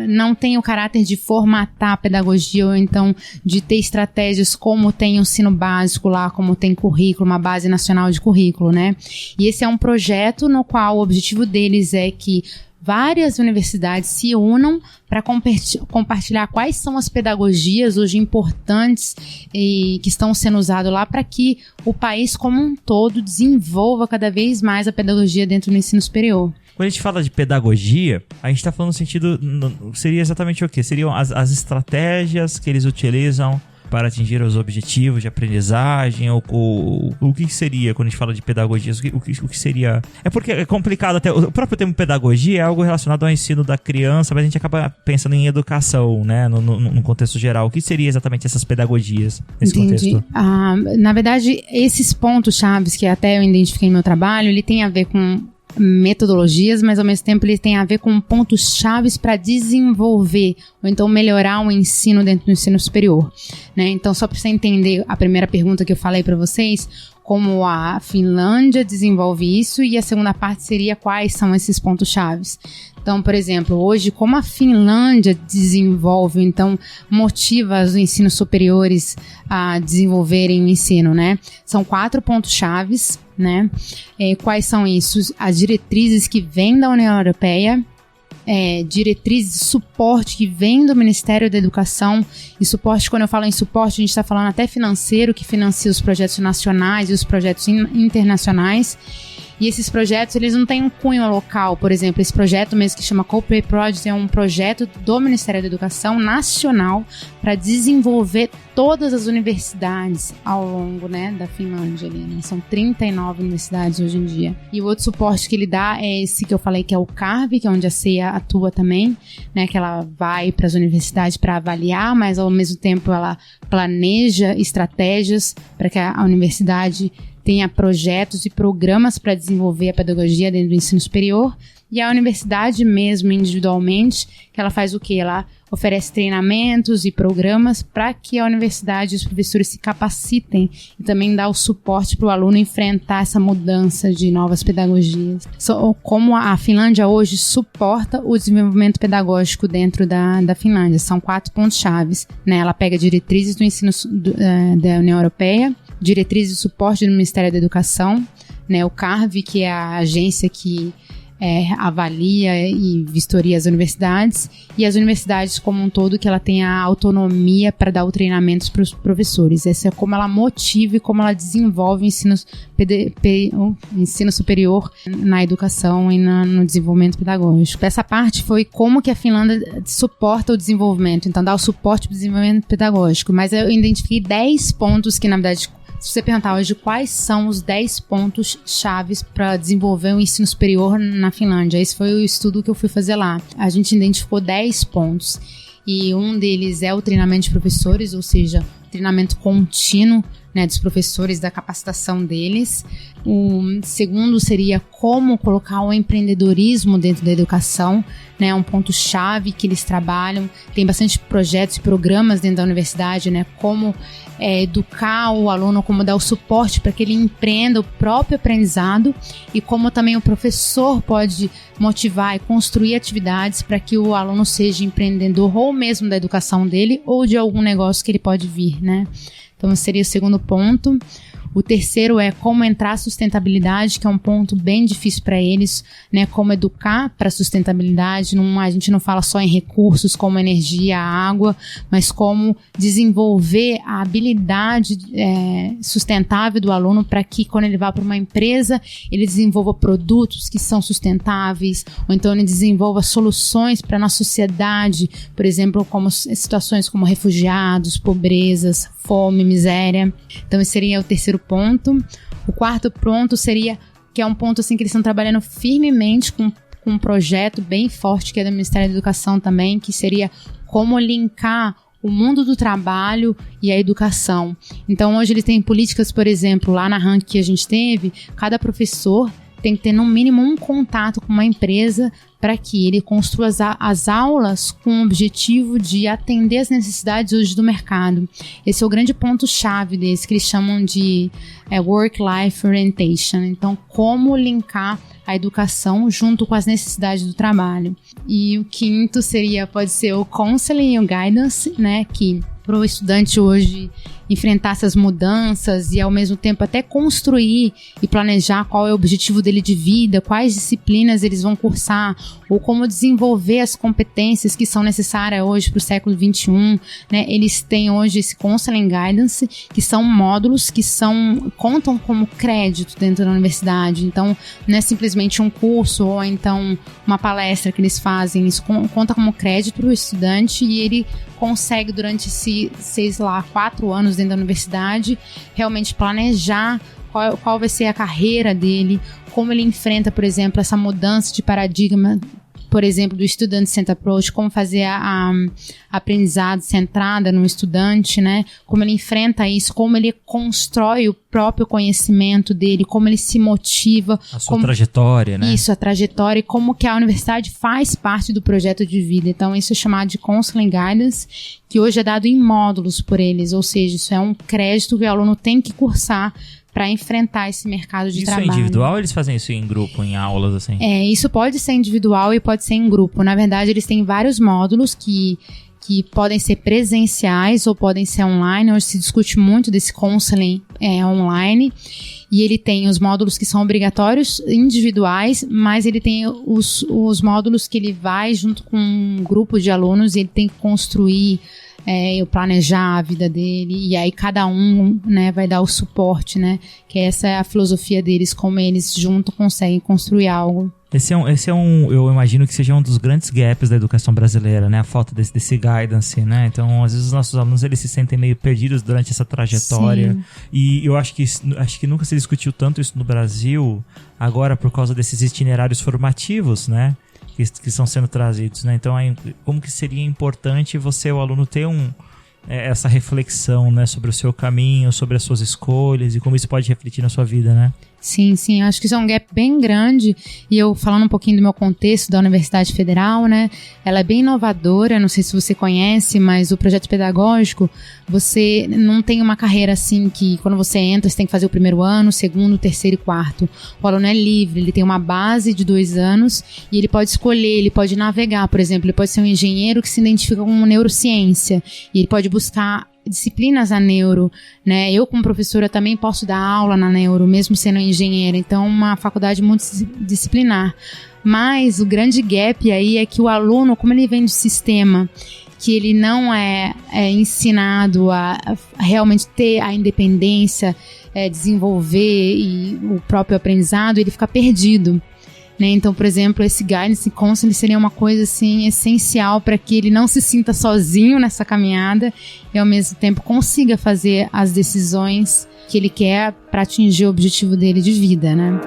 Speaker 1: não tem o caráter de formatar a pedagogia, ou então de ter estratégias como tem o ensino básico lá, como tem currículo, uma base nacional de currículo, né? E esse é um projeto no qual o objetivo deles é que várias universidades se unam para compartilhar quais são as pedagogias hoje importantes e que estão sendo usadas lá para que o país como um todo desenvolva cada vez mais a pedagogia dentro do ensino superior.
Speaker 2: Quando a gente fala de pedagogia, a gente está falando no sentido, seria exatamente o quê? Seriam as estratégias que eles utilizam para atingir os objetivos de aprendizagem, ou o que seria quando a gente fala de pedagogia? O que seria? É porque é complicado até, o próprio termo pedagogia é algo relacionado ao ensino da criança, mas a gente acaba pensando em educação, né, no contexto geral. O que seria exatamente essas pedagogias nesse contexto?
Speaker 1: Na verdade, esses pontos chaves que até eu identifiquei no meu trabalho, ele tem a ver com metodologias, mas ao mesmo tempo ele tem a ver com pontos chaves para desenvolver ou então melhorar o ensino dentro do ensino superior, né? Então, só para você entender a primeira pergunta que eu falei para vocês, como a Finlândia desenvolve isso, e a segunda parte seria quais são esses pontos chaves. Então, por exemplo, hoje, como a Finlândia desenvolve, então, motiva os ensinos superiores a desenvolverem o ensino, né? São 4 pontos chaves, né? Quais são isso? As diretrizes que vêm da União Europeia, diretrizes de suporte que vêm do Ministério da Educação, e suporte, quando eu falo em suporte, a gente está falando até financeiro, que financia os projetos nacionais e os projetos internacionais. E esses projetos, eles não têm um cunho local. Por exemplo, esse projeto mesmo que chama COPE Project é um projeto do Ministério da Educação nacional para desenvolver todas as universidades ao longo, né, da Finlândia ali, né? São 39 universidades hoje em dia. E o outro suporte que ele dá é esse que eu falei, que é o CARV, que é onde a CEA atua também, né, que ela vai para as universidades para avaliar, mas ao mesmo tempo ela planeja estratégias para que a universidade tenha projetos e programas para desenvolver a pedagogia dentro do ensino superior, e a universidade mesmo, individualmente, que ela faz o quê? Ela oferece treinamentos e programas para que a universidade e os professores se capacitem e também dá o suporte para o aluno enfrentar essa mudança de novas pedagogias. Como a Finlândia hoje suporta o desenvolvimento pedagógico dentro da Finlândia. São 4 pontos-chave, né? Ela pega diretrizes do ensino da União Europeia, diretrizes de suporte do Ministério da Educação, né? O CARV, que é a agência que avalia e vistoria as universidades, e as universidades como um todo, que ela tem a autonomia para dar o treinamento para os professores. Essa é como ela motiva e como ela desenvolve o ensino superior na educação e no desenvolvimento pedagógico. Essa parte foi como que a Finlândia suporta o desenvolvimento, então dá o suporte para o desenvolvimento pedagógico, mas eu identifiquei 10 pontos que, na verdade, se você perguntar hoje quais são os 10 pontos chaves para desenvolver o ensino superior na Finlândia, esse foi o estudo que eu fui fazer lá. A gente identificou 10 pontos e um deles é o treinamento de professores, ou seja, treinamento contínuo, né, dos professores, da capacitação deles. O segundo seria como colocar o empreendedorismo dentro da educação, né, um ponto-chave que eles trabalham. Tem bastante projetos e programas dentro da universidade, né, como educar o aluno, como dar o suporte para que ele empreenda o próprio aprendizado e como também o professor pode motivar e construir atividades para que o aluno seja empreendedor ou mesmo da educação dele ou de algum negócio que ele pode vir, né? Então, esse seria o segundo ponto. O terceiro é como entrar a sustentabilidade, que é um ponto bem difícil para eles, né? Como educar para a sustentabilidade. A gente não fala só em recursos como energia, água, mas como desenvolver a habilidade sustentável do aluno para que, quando ele vá para uma empresa, ele desenvolva produtos que são sustentáveis, ou então ele desenvolva soluções para a nossa sociedade, por exemplo, como situações como refugiados, pobrezas, fome, miséria. Então, esse seria o terceiro ponto. O quarto ponto seria, que é um ponto assim que eles estão trabalhando firmemente com um projeto bem forte, que é do Ministério da Educação também, que seria como linkar o mundo do trabalho e a educação. Então, hoje eles têm políticas, por exemplo, lá na Rank que a gente teve, cada professor tem que ter no mínimo um contato com uma empresa para que ele construa as aulas com o objetivo de atender as necessidades hoje do mercado. Esse é o grande ponto-chave desse, que eles chamam de Work-Life Orientation. Então, como linkar a educação junto com as necessidades do trabalho. E o quinto pode ser o Counseling e o Guidance, né, que para o estudante hoje enfrentar essas mudanças e ao mesmo tempo até construir e planejar qual é o objetivo dele de vida, quais disciplinas eles vão cursar, ou como desenvolver as competências que são necessárias hoje para o século XXI, né? Eles têm hoje esse Counseling Guidance, que são módulos que contam como crédito dentro da universidade. Então, não é simplesmente um curso ou então uma palestra que eles fazem, isso conta como crédito para o estudante e ele consegue durante 4 anos dentro da universidade realmente planejar qual vai ser a carreira dele, como ele enfrenta, por exemplo, essa mudança de paradigma, por exemplo, do Student-Centered Approach, como fazer a aprendizado centrada no estudante, né? Como ele enfrenta isso, como ele constrói o próprio conhecimento dele, como ele se motiva.
Speaker 2: A sua trajetória, né?
Speaker 1: Isso, a trajetória e como que a universidade faz parte do projeto de vida. Então, isso é chamado de Counseling Guidance, que hoje é dado em módulos por eles, ou seja, isso é um crédito que o aluno tem que cursar para enfrentar esse mercado de trabalho. Isso é
Speaker 2: individual ou eles fazem isso em grupo, em aulas, assim?
Speaker 1: Isso pode ser individual e pode ser em grupo. Na verdade, eles têm vários módulos que podem ser presenciais ou podem ser online. Hoje se discute muito desse counseling online. E ele tem os módulos que são obrigatórios, individuais, mas ele tem os módulos que ele vai junto com um grupo de alunos e ele tem que construir planejar a vida dele, e aí cada um, né, vai dar o suporte, né, que essa é a filosofia deles, como eles juntos conseguem construir algo.
Speaker 2: Esse é um, eu imagino que seja um dos grandes gaps da educação brasileira, né, a falta desse guidance, né, então às vezes os nossos alunos eles se sentem meio perdidos durante essa trajetória. Sim. E eu acho que nunca se discutiu tanto isso no Brasil, agora por causa desses itinerários formativos, né, que estão sendo trazidos, né? Então, como que seria importante o aluno ter essa reflexão, né, sobre o seu caminho, sobre as suas escolhas e como isso pode refletir na sua vida, né?
Speaker 1: Sim, acho que isso é um gap bem grande, e eu falando um pouquinho do meu contexto da Universidade Federal, né, ela é bem inovadora, não sei se você conhece, mas o projeto pedagógico, você não tem uma carreira assim que quando você entra, você tem que fazer o primeiro ano, segundo, terceiro e quarto. O aluno é livre, ele tem uma base de 2 anos e ele pode escolher, ele pode navegar, por exemplo, ele pode ser um engenheiro que se identifica com neurociência e ele pode buscar disciplinas na neuro, né? Eu, como professora, também posso dar aula na neuro, mesmo sendo engenheira. Então, uma faculdade multidisciplinar. Mas o grande gap aí é que o aluno, como ele vem do sistema, que ele não é ensinado a realmente ter a independência, desenvolver e o próprio aprendizado, ele fica perdido. Né? Então, por exemplo, esse guidance counseling seria uma coisa assim, essencial para que ele não se sinta sozinho nessa caminhada e ao mesmo tempo consiga fazer as decisões que ele quer para atingir o objetivo dele de vida, né?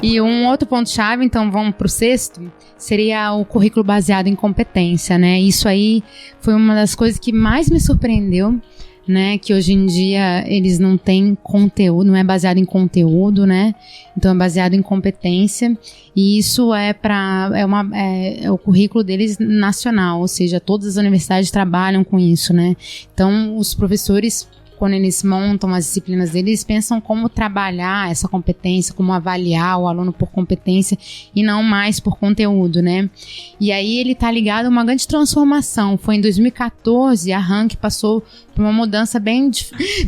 Speaker 1: E um outro ponto-chave, então vamos para o 6º, seria o currículo baseado em competência, né? Isso aí foi uma das coisas que mais me surpreendeu, né, que hoje em dia eles não têm conteúdo, não é baseado em conteúdo, né, então é baseado em competência, e isso é o currículo deles nacional, ou seja, todas as universidades trabalham com isso, né, então os professores, quando eles montam as disciplinas deles, eles pensam como trabalhar essa competência, como avaliar o aluno por competência e não mais por conteúdo, né? E aí ele tá ligado a uma grande transformação. Foi em 2014, a Rank passou por uma mudança bem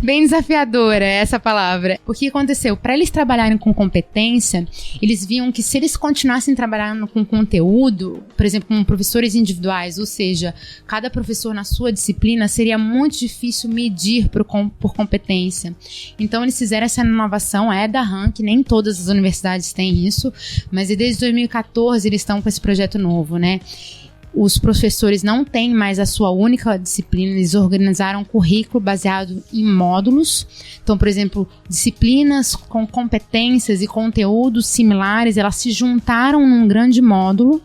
Speaker 1: desafiadora, essa palavra. O que aconteceu? Para eles trabalharem com competência, eles viam que se eles continuassem trabalhando com conteúdo, por exemplo, com professores individuais, ou seja, cada professor na sua disciplina, seria muito difícil medir por competência. Então eles fizeram essa inovação, da Rank, nem todas as universidades têm isso, mas desde 2014 eles estão com esse projeto novo, né? Os professores não têm mais a sua única disciplina, eles organizaram um currículo baseado em módulos. Então, por exemplo, disciplinas com competências e conteúdos similares, elas se juntaram num grande módulo.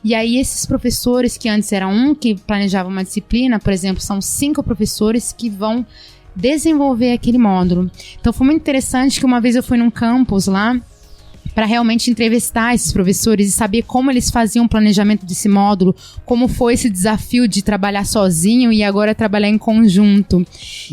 Speaker 1: E aí esses professores, que antes era um que planejava uma disciplina, por exemplo, são 5 professores que vão desenvolver aquele módulo. Então foi muito interessante que uma vez eu fui num campus lá para realmente entrevistar esses professores e saber como eles faziam o planejamento desse módulo, como foi esse desafio de trabalhar sozinho e agora trabalhar em conjunto.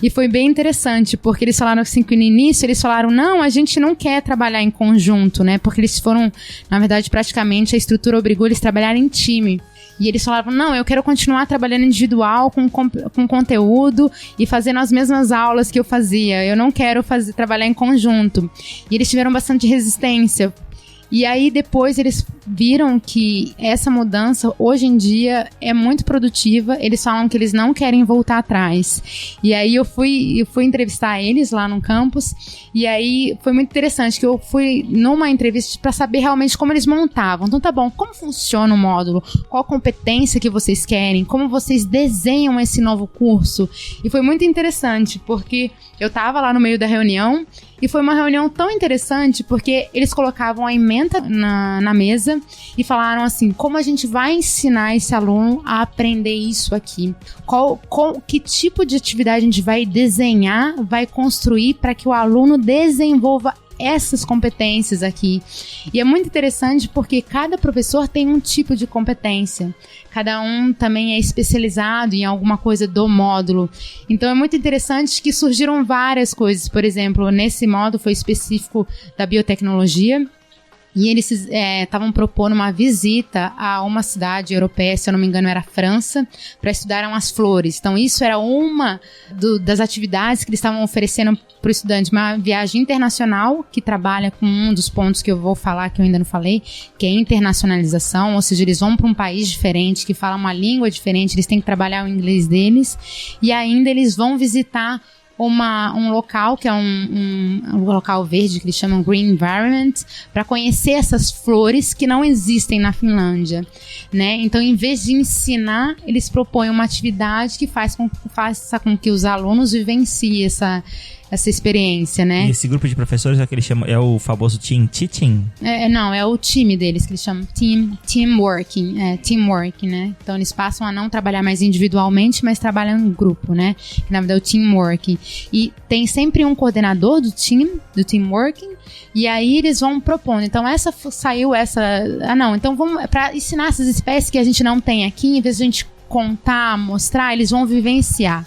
Speaker 1: E foi bem interessante, porque eles falaram assim que no início eles falaram, não, a gente não quer trabalhar em conjunto, né? Porque eles foram, na verdade, praticamente a estrutura obrigou eles a trabalhar em time. E eles falavam, não, eu quero continuar trabalhando individual com conteúdo e fazendo as mesmas aulas que eu fazia. Eu não quero trabalhar em conjunto. E eles tiveram bastante resistência. E aí depois eles viram que essa mudança hoje em dia é muito produtiva. Eles falam que eles não querem voltar atrás. E aí eu fui entrevistar eles lá no campus. E aí foi muito interessante que eu fui numa entrevista para saber realmente como eles montavam. Então tá bom, como funciona o módulo? Qual a competência que vocês querem? Como vocês desenham esse novo curso? E foi muito interessante porque eu tava lá no meio da reunião e foi uma reunião tão interessante porque eles colocavam a ementa na mesa e falaram assim, como a gente vai ensinar esse aluno a aprender isso aqui? Que tipo de atividade a gente vai desenhar, vai construir para que o aluno desenvolva essas competências aqui. E é muito interessante porque cada professor tem um tipo de competência. Cada um também é especializado em alguma coisa do módulo. Então é muito interessante que surgiram várias coisas. Por exemplo, nesse módulo foi específico da biotecnologia. E eles estavam propondo uma visita a uma cidade europeia, se eu não me engano era a França, para estudarem as flores. Então isso era uma das atividades que eles estavam oferecendo para o estudante, uma viagem internacional que trabalha com um dos pontos que eu vou falar, que eu ainda não falei, que é internacionalização, ou seja, eles vão para um país diferente, que fala uma língua diferente, eles têm que trabalhar o inglês deles, e ainda eles vão visitar um local que é um local verde que eles chamam Green Environment, para conhecer essas flores que não existem na Finlândia, né? Então, em vez de ensinar, eles propõem uma atividade que faça com que os alunos vivenciem essa experiência, né?
Speaker 2: E esse grupo de professores é o que eles chamam, é o famoso team teaching?
Speaker 1: Não, é o time deles que eles chamam teamworking, né? Então eles passam a não trabalhar mais individualmente, mas trabalham em grupo, né? Que na verdade é o teamworking. E tem sempre um coordenador do teamworking, e aí eles vão propondo. Então então vamos, para ensinar essas espécies que a gente não tem aqui, em vez de a gente contar, mostrar, eles vão vivenciar.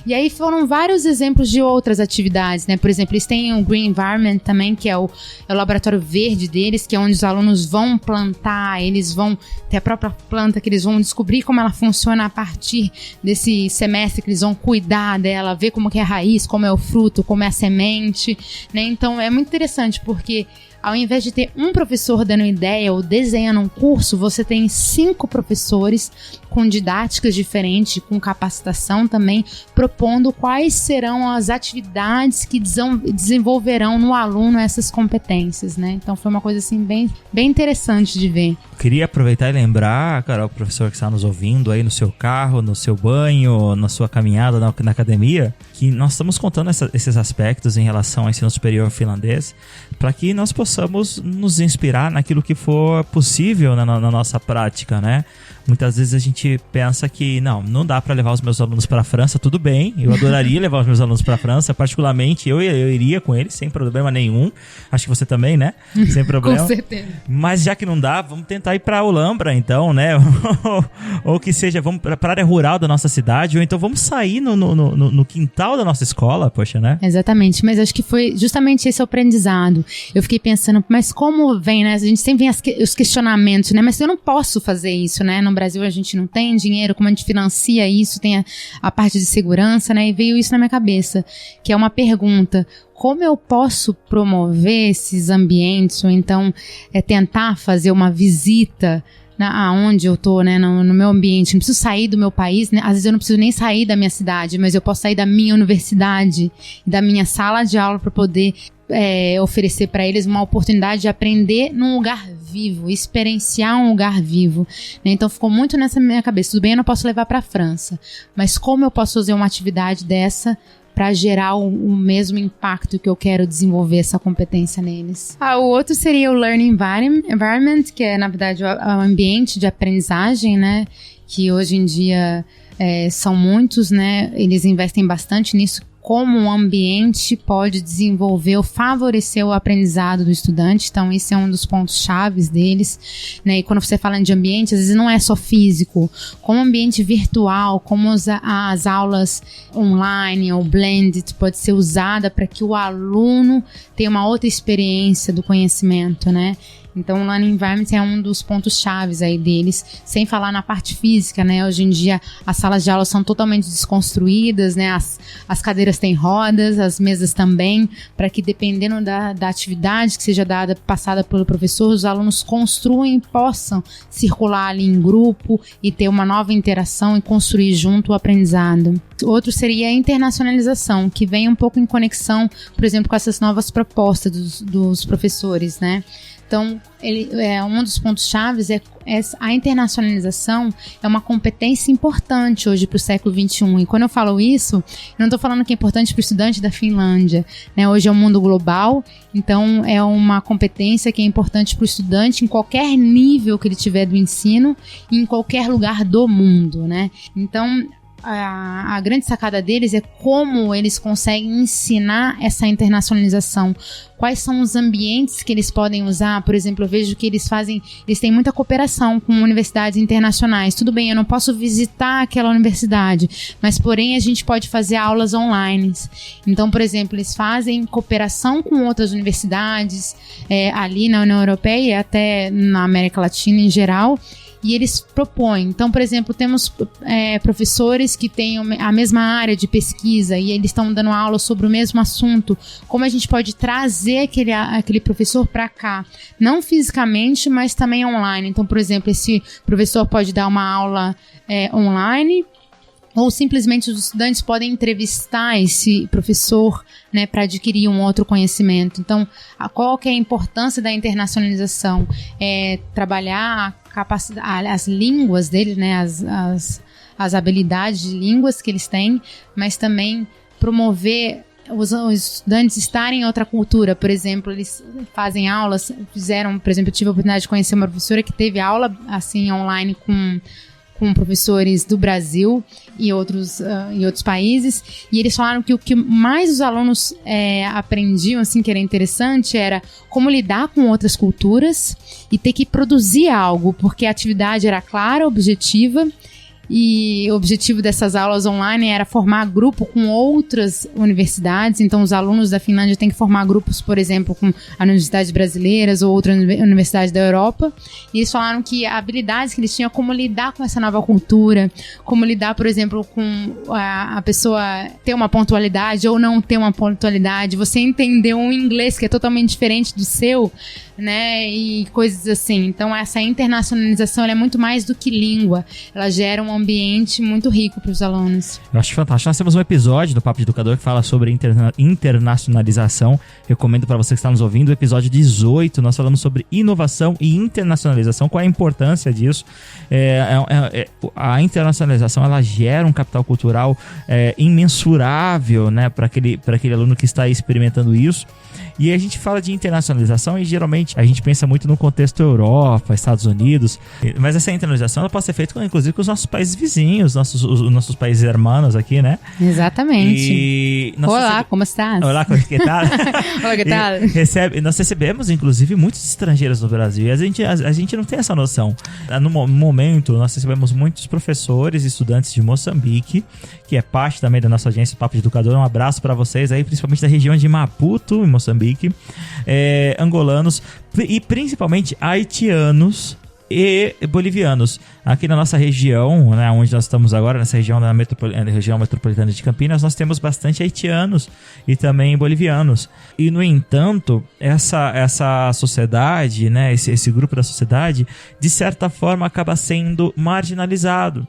Speaker 1: E aí foram vários exemplos de outras atividades, né? Por exemplo, eles têm o Green Environment também, que é o laboratório verde deles, que é onde os alunos vão plantar, eles vão ter a própria planta, que eles vão descobrir como ela funciona a partir desse semestre, que eles vão cuidar dela, ver como que é a raiz, como é o fruto, como é a semente, né? Então é muito interessante, porque ao invés de ter um professor dando ideia ou desenhando um curso, você tem 5 professores com didáticas diferentes, com capacitação também, propondo quais serão as atividades que desenvolverão no aluno essas competências, né? Então foi uma coisa assim bem interessante de ver.
Speaker 2: Queria aproveitar e lembrar, Carol, o professor que está nos ouvindo aí no seu carro, no seu banho, na sua caminhada na academia, que nós estamos contando esses aspectos em relação ao ensino superior finlandês, para que nós possamos nos inspirar naquilo que for possível na nossa prática, né? Muitas vezes a gente pensa que não dá para levar os meus alunos para a França, tudo bem, eu adoraria levar os meus alunos para a França, particularmente eu iria com eles sem problema nenhum, acho que você também, né? Sem problema.
Speaker 1: Com certeza.
Speaker 2: Mas já que não dá, vamos tentar ir para Olambra então, né? Ou que seja, vamos para a área rural da nossa cidade, ou então vamos sair no quintal da nossa escola, poxa, né?
Speaker 1: Exatamente, mas acho que foi justamente esse o aprendizado. Eu fiquei pensando, mas como vem, né? A gente sempre vem os questionamentos, né? Mas eu não posso fazer isso, né? No Brasil a gente não tem dinheiro, como a gente financia isso, tem a parte de segurança, né? E veio isso na minha cabeça, que é uma pergunta: como eu posso promover esses ambientes, ou então tentar fazer uma visita aonde eu tô, né, no meu ambiente? Não preciso sair do meu país, né? Às vezes eu não preciso nem sair da minha cidade, mas eu posso sair da minha universidade, da minha sala de aula, para poder oferecer para eles uma oportunidade de aprender num lugar vivo, experienciar um lugar vivo, né? Então ficou muito nessa minha cabeça. Tudo bem, eu não posso levar para a França, mas como eu posso fazer uma atividade dessa para gerar o mesmo impacto que eu quero desenvolver essa competência neles? O outro seria o Learning Environment, que é, na verdade, o ambiente de aprendizagem, né? Que hoje em dia são muitos, né? Eles investem bastante nisso. Como um ambiente pode desenvolver ou favorecer o aprendizado do estudante. Então, esse é um dos pontos chaves deles, né? E quando você fala de ambiente, às vezes não é só físico, como ambiente virtual, como as aulas online ou blended pode ser usada para que o aluno tenha uma outra experiência do conhecimento, né? Então o Learning Environment é um dos pontos chaves aí deles, sem falar na parte física, né? Hoje em dia as salas de aula são totalmente desconstruídas, né? As cadeiras têm rodas, as mesas também, para que dependendo da atividade que seja passada pelo professor, os alunos construem e possam circular ali em grupo e ter uma nova interação e construir junto o aprendizado. Outro seria a internacionalização, que vem um pouco em conexão, por exemplo, com essas novas propostas dos professores, né? Então, um dos pontos chaves é a internacionalização é uma competência importante hoje para o século XXI. E quando eu falo isso, eu não estou falando que é importante para o estudante da Finlândia, né? Hoje é um mundo global, então é uma competência que é importante para o estudante em qualquer nível que ele tiver do ensino e em qualquer lugar do mundo, né? Então, a grande sacada deles é como eles conseguem ensinar essa internacionalização. Quais são os ambientes que eles podem usar? Por exemplo, eu vejo que eles têm muita cooperação com universidades internacionais. Tudo bem, eu não posso visitar aquela universidade, mas porém a gente pode fazer aulas online. Então, por exemplo, eles fazem cooperação com outras universidades ali na União Europeia e até na América Latina em geral. E eles propõem. Então, por exemplo, temos professores que têm a mesma área de pesquisa e eles estão dando aula sobre o mesmo assunto. Como a gente pode trazer aquele professor para cá? Não fisicamente, mas também online. Então, por exemplo, esse professor pode dar uma aula online, ou simplesmente os estudantes podem entrevistar esse professor, né, para adquirir um outro conhecimento. Então, qual que é a importância da internacionalização? Trabalhar as línguas deles, né, as habilidades de línguas que eles têm, mas também promover os estudantes estarem em outra cultura. Por exemplo, eles fazem aulas, por exemplo, eu tive a oportunidade de conhecer uma professora que teve aula assim online com professores do Brasil e outros países, e eles falaram que o que mais os alunos aprendiam, assim, que era interessante, era como lidar com outras culturas e ter que produzir algo, porque a atividade era clara, objetiva, e o objetivo dessas aulas online era formar grupo com outras universidades. Então, os alunos da Finlândia têm que formar grupos, por exemplo, com universidades brasileiras ou outras universidades da Europa. E eles falaram que habilidades que eles tinham, como lidar com essa nova cultura, como lidar, por exemplo, com a pessoa ter uma pontualidade ou não ter uma pontualidade, você entender um inglês que é totalmente diferente do seu, né, e coisas assim. Então, essa internacionalização, ela é muito mais do que língua. Ela gera um ambiente muito rico para os alunos.
Speaker 2: Eu acho fantástico. Nós temos um episódio do Papo de Educador que fala sobre internacionalização. Recomendo para você que está nos ouvindo o episódio 18. Nós falamos sobre inovação e internacionalização, qual é a importância disso. A internacionalização, ela gera um capital cultural imensurável, né, para aquele aluno que está experimentando isso. E a gente fala de internacionalização e geralmente a gente pensa muito no contexto Europa, Estados Unidos, mas essa internacionalização ela pode ser feita inclusive com os nossos países vizinhos, os nossos países hermanos aqui, né?
Speaker 1: Exatamente. Olá, como estás?
Speaker 2: Olá, que tal?
Speaker 1: Olá, que tal?
Speaker 2: Nós recebemos inclusive muitos estrangeiros no Brasil e a gente não tem essa noção. No momento, nós recebemos muitos professores e estudantes de Moçambique, que é parte também da nossa agência Papo de Educador. Um abraço para vocês aí, principalmente da região de Maputo, em Moçambique, angolanos e principalmente haitianos e bolivianos. Aqui na nossa região, né, onde nós estamos agora, nessa região da região metropolitana de Campinas, nós temos bastante haitianos e também bolivianos. E, no entanto, essa sociedade, né, esse grupo da sociedade, de certa forma, acaba sendo marginalizado.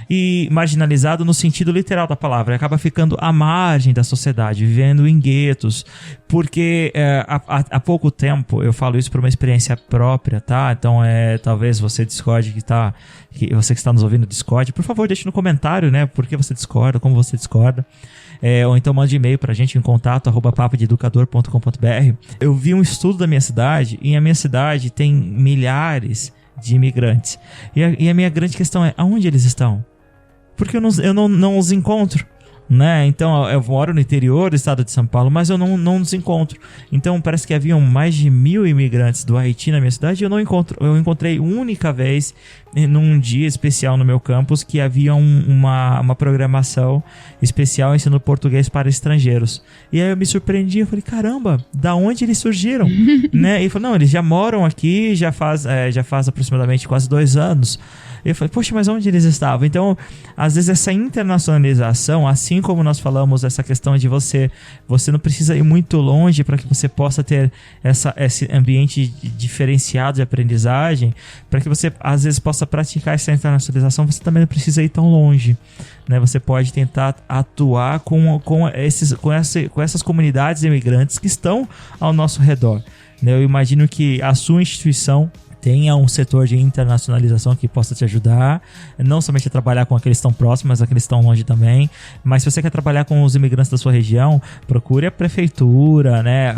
Speaker 2: E marginalizado no sentido literal da palavra, acaba ficando à margem da sociedade, vivendo em guetos, porque há pouco tempo, eu falo isso por uma experiência própria, tá? Então talvez você discorde que você que está nos ouvindo discorde, por favor deixe no comentário, né, por que você discorda, como você discorda. Ou então mande e-mail pra gente em contato@papodeeducador.com.br. Eu vi um estudo da minha cidade, e a minha cidade tem milhares de imigrantes. E a minha grande questão é, aonde eles estão? Porque eu não os encontro, né? Então, eu moro no interior do estado de São Paulo, mas eu não os encontro. Então, parece que haviam mais de 1.000 imigrantes do Haiti na minha cidade e eu não encontro. Eu encontrei única vez, num dia especial no meu campus, que havia uma programação especial ensinando português para estrangeiros. E aí eu me surpreendi, eu falei, caramba, da onde eles surgiram? Né? E ele falou, não, eles já moram aqui, já faz aproximadamente quase 2 anos. Eu falei, poxa, mas onde eles estavam? Então, às vezes essa internacionalização, assim como nós falamos, essa questão de você não precisa ir muito longe para que você possa ter esse ambiente diferenciado de aprendizagem, para que você, às vezes, possa praticar essa internacionalização, você também não precisa ir tão longe, né? Você pode tentar atuar com essas comunidades imigrantes que estão ao nosso redor, né? Eu imagino que a sua instituição tenha um setor de internacionalização que possa te ajudar, não somente a trabalhar com aqueles que estão próximos, mas aqueles que estão longe também. Mas se você quer trabalhar com os imigrantes da sua região, procure a prefeitura, né?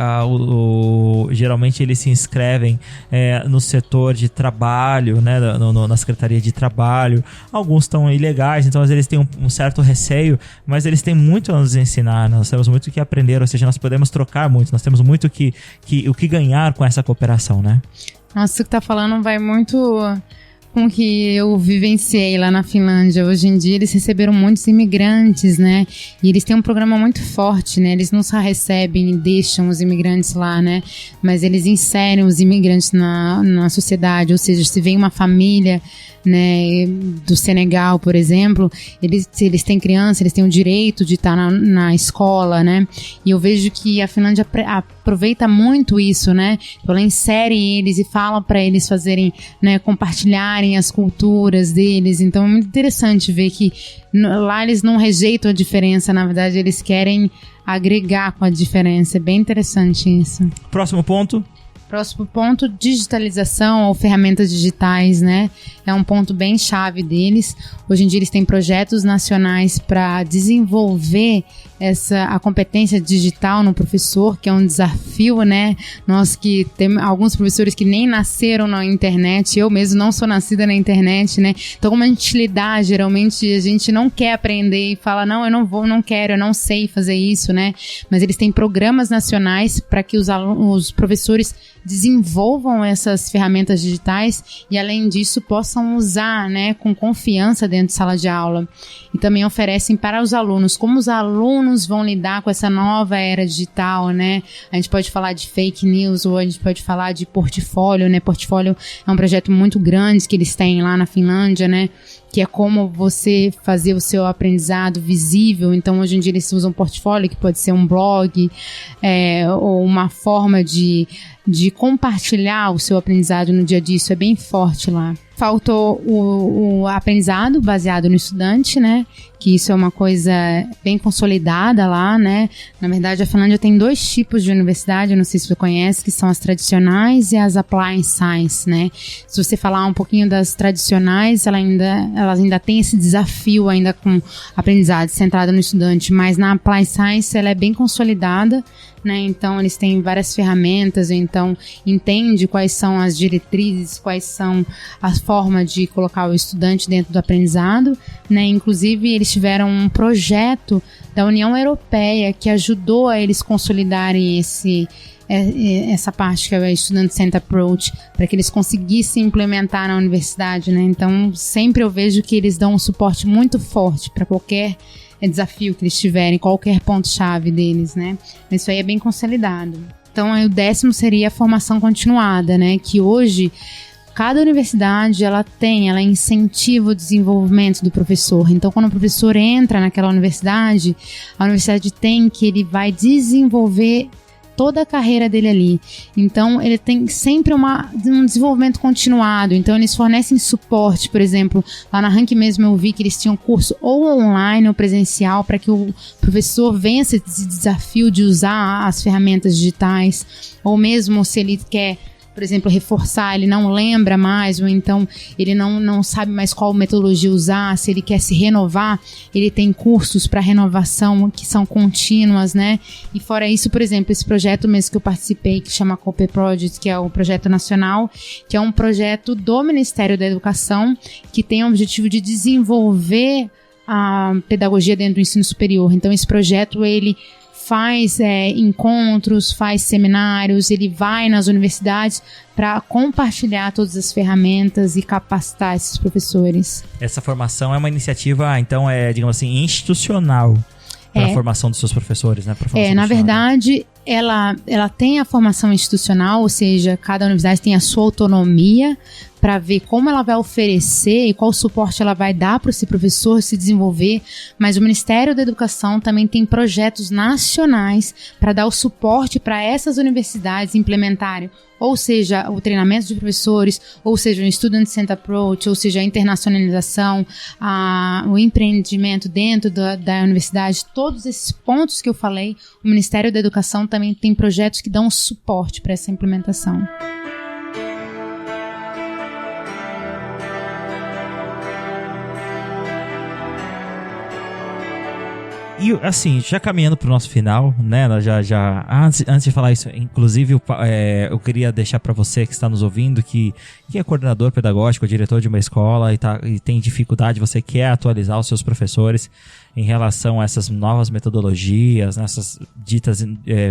Speaker 2: Geralmente eles se inscrevem no setor de trabalho, né? Na Secretaria de Trabalho. Alguns estão ilegais, então às vezes eles têm um certo receio, mas eles têm muito a nos ensinar, nós temos muito o que aprender, ou seja, nós podemos trocar muito, nós temos muito o que ganhar com essa cooperação, né?
Speaker 1: Nossa, isso que tá falando vai muito com o que eu vivenciei lá na Finlândia. Hoje em dia eles receberam muitos imigrantes, né? E eles têm um programa muito forte, né? Eles não só recebem e deixam os imigrantes lá, né? Mas eles inserem os imigrantes na sociedade. Ou seja, se vem uma família, né, do Senegal, por exemplo, eles têm criança, eles têm o direito de estar na escola, né? E eu vejo que a Finlândia aproveita muito isso, né? Ela insere eles e fala para eles fazerem, né, compartilharem as culturas deles. Então é muito interessante ver que lá eles não rejeitam a diferença, na verdade eles querem agregar com a diferença. É bem interessante isso.
Speaker 2: Próximo ponto, digitalização ou ferramentas digitais, né? É um ponto bem chave deles. Hoje em dia eles têm projetos nacionais para desenvolver
Speaker 1: a competência digital no professor, que é um desafio, né? Nós que temos alguns professores que nem nasceram na internet, eu mesmo não sou nascida na internet, né? Então, como a gente lidar, geralmente a gente não quer aprender e fala, não, eu não quero, eu não sei fazer isso, né? Mas eles têm programas nacionais para que os professores desenvolvam essas ferramentas digitais e, além disso, possam usar, né, com confiança dentro de sala de aula. E também oferecem para os alunos, como os alunos vão lidar com essa nova era digital, né? A gente pode falar de fake news ou a gente pode falar de portfólio, né? Portfólio é um projeto muito grande que eles têm lá na Finlândia, né? Que é como você fazer o seu aprendizado visível. Então, hoje em dia, eles usam portfólio, que pode ser um blog, ou uma forma de compartilhar o seu aprendizado no dia a dia. Isso é bem forte lá. Faltou o aprendizado baseado no estudante, né? Que isso é uma coisa bem consolidada lá, né? Na verdade, a Finlândia tem 2 tipos de universidade, eu não sei se você conhece, que são as tradicionais e as Applied Science, né? Se você falar um pouquinho das tradicionais, elas ainda têm esse desafio ainda com aprendizado centrado no estudante, mas na Applied Science ela é bem consolidada, né? Então eles têm várias ferramentas, então entende quais são as diretrizes, quais são as formas de colocar o estudante dentro do aprendizado, né? Inclusive eles tiveram um projeto da União Europeia que ajudou a eles consolidarem essa parte que é o Student Centered Approach, para que eles conseguissem implementar na universidade, né? Então sempre eu vejo que eles dão um suporte muito forte para qualquer desafio que eles tiverem, qualquer ponto-chave deles, né? Isso aí é bem consolidado. Então, aí, o 10º seria a formação continuada, né? Que hoje, cada universidade, ela incentiva o desenvolvimento do professor. Então, quando o professor entra naquela universidade, a universidade ele vai desenvolver toda a carreira dele ali. Então, ele tem sempre um desenvolvimento continuado. Então, eles fornecem suporte, por exemplo, lá na Rank mesmo eu vi que eles tinham curso ou online ou presencial para que o professor vença esse desafio de usar as ferramentas digitais, ou mesmo se ele quer, por exemplo, reforçar, ele não lembra mais, ou então ele não sabe mais qual metodologia usar, se ele quer se renovar, ele tem cursos para renovação que são contínuas, né? E fora isso, por exemplo, esse projeto mesmo que eu participei, que chama Cooper Project, que é o projeto nacional, que é um projeto do Ministério da Educação, que tem o objetivo de desenvolver a pedagogia dentro do ensino superior. Então, esse projeto, ele faz encontros, faz seminários, ele vai nas universidades para compartilhar todas as ferramentas e capacitar esses professores.
Speaker 2: Essa formação é uma iniciativa, então, digamos assim, institucional para a formação dos seus professores, né?
Speaker 1: Na verdade, ela tem a formação institucional, ou seja, cada universidade tem a sua autonomia para ver como ela vai oferecer e qual suporte ela vai dar para esse professor se desenvolver, mas o Ministério da Educação também tem projetos nacionais para dar o suporte para essas universidades implementarem, ou seja, o treinamento de professores, ou seja, o Student Centered Approach, ou seja, a internacionalização, o empreendimento dentro da universidade. Todos esses pontos que eu falei, o Ministério da Educação também tem projetos que dão suporte para essa implementação.
Speaker 2: E assim, já caminhando pro nosso final, né, antes de falar isso, inclusive eu queria deixar para você que está nos ouvindo, que é coordenador pedagógico, diretor de uma escola e tem dificuldade, você quer atualizar os seus professores em relação a essas novas metodologias, nessas ditas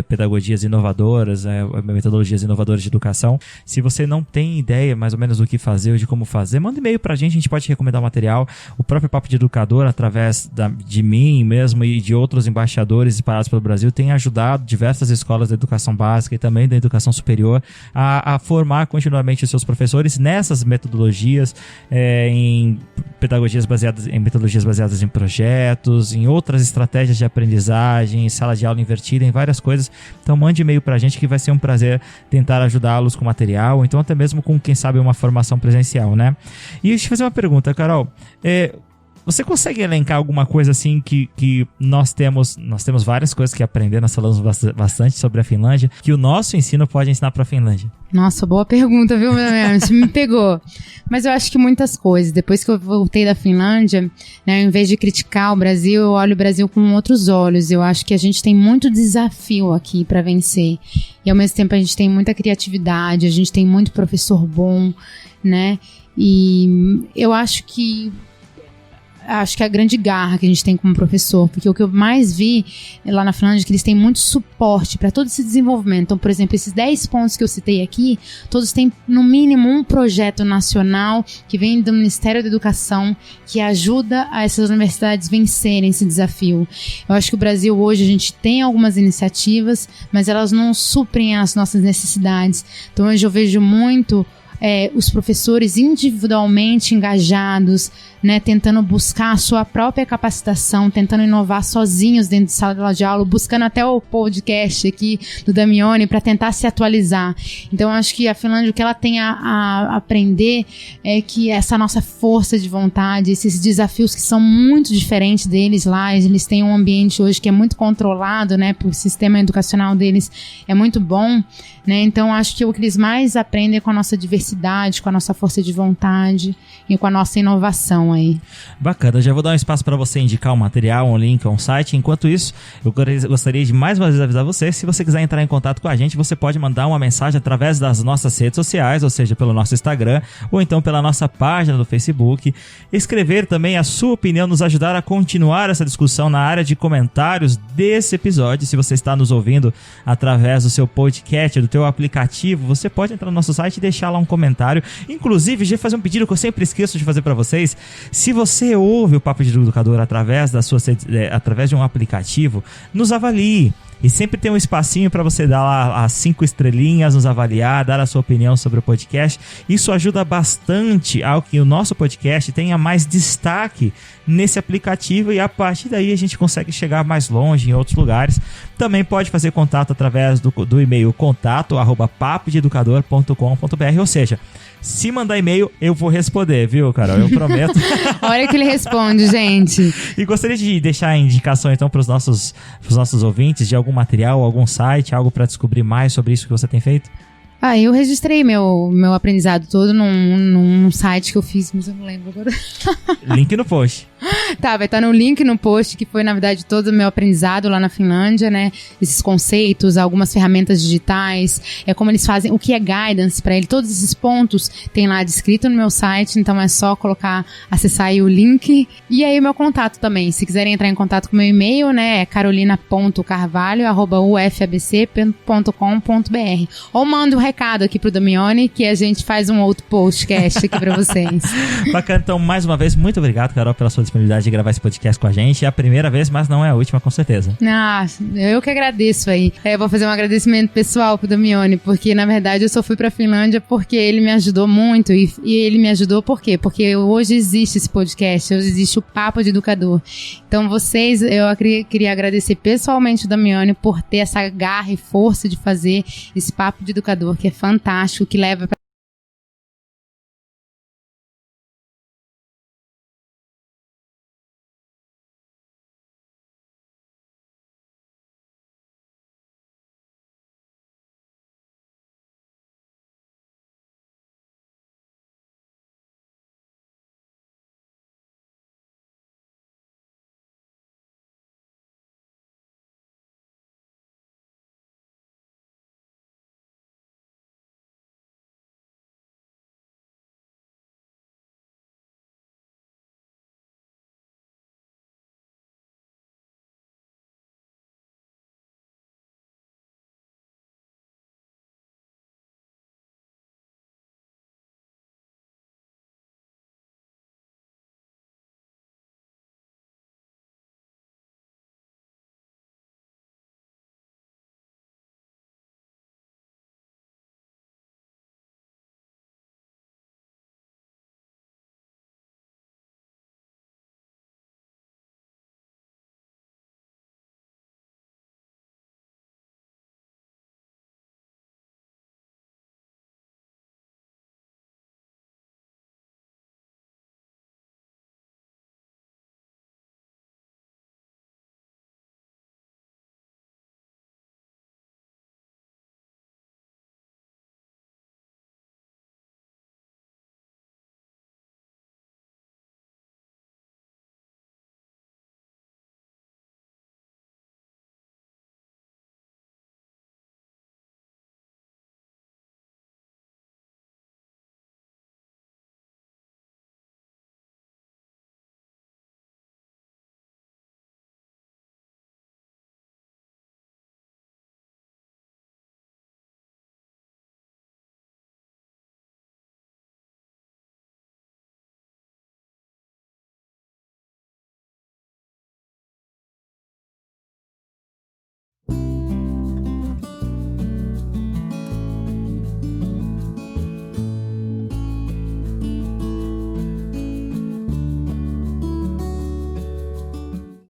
Speaker 2: pedagogias inovadoras, metodologias inovadoras de educação. Se você não tem ideia mais ou menos do que fazer ou de como fazer, manda e-mail pra gente pode te recomendar o material. O próprio Papo de Educador, através de mim mesmo e de outros embaixadores espalhados pelo Brasil, tem ajudado diversas escolas da educação básica e também da educação superior a formar continuamente os seus professores nessas metodologias, em metodologias baseadas em projetos, em outras estratégias de aprendizagem, em sala de aula invertida, em várias coisas. Então mande e-mail pra gente que vai ser um prazer tentar ajudá-los com material, ou então até mesmo com, quem sabe, uma formação presencial, né? E deixa eu te fazer uma pergunta, Carol. Você consegue elencar alguma coisa assim que nós temos várias coisas que aprender, nós falamos bastante sobre a Finlândia, que o nosso ensino pode ensinar para a Finlândia?
Speaker 1: Nossa, boa pergunta, viu, meu? Você me pegou. Mas eu acho que muitas coisas. Depois que eu voltei da Finlândia, né, ao invés de criticar o Brasil, eu olho o Brasil com outros olhos. Eu acho que a gente tem muito desafio aqui para vencer. E ao mesmo tempo a gente tem muita criatividade, a gente tem muito professor bom, né? E eu acho que a grande garra que a gente tem como professor, porque o que eu mais vi lá na Finlândia é que eles têm muito suporte para todo esse desenvolvimento. Então, por exemplo, esses 10 pontos que eu citei aqui, todos têm no mínimo um projeto nacional que vem do Ministério da Educação que ajuda a essas universidades vencerem esse desafio. Eu acho que o Brasil hoje, a gente tem algumas iniciativas, mas elas não suprem as nossas necessidades. Então, hoje eu vejo muito os professores individualmente engajados, né, tentando buscar a sua própria capacitação, tentando inovar sozinhos dentro de sala de aula, buscando até o podcast aqui do Damione para tentar se atualizar. Então, eu acho que a Finlândia, o que ela tem a aprender é que essa nossa força de vontade, esses desafios que são muito diferentes deles lá, eles têm um ambiente hoje que é muito controlado, né, o sistema educacional deles é muito bom, né, então acho que o que eles mais aprendem é com a nossa diversidade, com a nossa força de vontade e com a nossa inovação aí.
Speaker 2: Bacana, já vou dar um espaço para você indicar um material, um link, um site. Enquanto isso, eu gostaria de mais uma vez avisar você, se você quiser entrar em contato com a gente, você pode mandar uma mensagem através das nossas redes sociais, ou seja, pelo nosso Instagram, ou então pela nossa página do Facebook. Escrever também a sua opinião, nos ajudar a continuar essa discussão na área de comentários desse episódio. Se você está nos ouvindo através do seu podcast, do teu aplicativo, você pode entrar no nosso site e deixar lá um comentário. Inclusive, já fazer um pedido que eu sempre esqueço de fazer para vocês. Se você ouve o Papo de Educador através de um aplicativo, nos avalie. E sempre tem um espacinho para você dar lá as 5 estrelinhas, nos avaliar, dar a sua opinião sobre o podcast. Isso ajuda bastante ao que o nosso podcast tenha mais destaque nesse aplicativo e a partir daí a gente consegue chegar mais longe em outros lugares. Também pode fazer contato através do e-mail contato@papodeeducador.com.br, ou seja, se mandar e-mail, eu vou responder, viu, Carol? Eu prometo.
Speaker 1: Olha que ele responde, gente.
Speaker 2: E gostaria de deixar a indicação, então, para os nossos ouvintes de algum material, algum site, algo para descobrir mais sobre isso que você tem feito?
Speaker 1: Eu registrei meu aprendizado todo num site que eu fiz, mas eu não lembro agora.
Speaker 2: Link no post.
Speaker 1: Tá, vai estar no link no post, que foi, na verdade, todo o meu aprendizado lá na Finlândia, né? Esses conceitos, algumas ferramentas digitais, como eles fazem, o que é guidance para ele. Todos esses pontos tem lá descrito no meu site, então é só acessar aí o link. E aí o meu contato também, se quiserem entrar em contato com o meu e-mail, né? É carolina.carvalho@ufabc.com.br. Ou manda um recado aqui pro Damione, que a gente faz um outro podcast aqui pra vocês.
Speaker 2: Bacana, então, mais uma vez, muito obrigado, Carol, pela sua disponibilidade de gravar esse podcast com a gente. É a primeira vez, mas não é a última, com certeza.
Speaker 1: Eu que agradeço aí. Eu vou fazer um agradecimento pessoal pro Damione, porque, na verdade, eu só fui pra Finlândia porque ele me ajudou muito. E ele me ajudou por quê? Porque hoje existe esse podcast, hoje existe o Papo de Educador. Então, eu queria agradecer pessoalmente o Damione por ter essa garra e força de fazer esse Papo de Educador, que é fantástico, que leva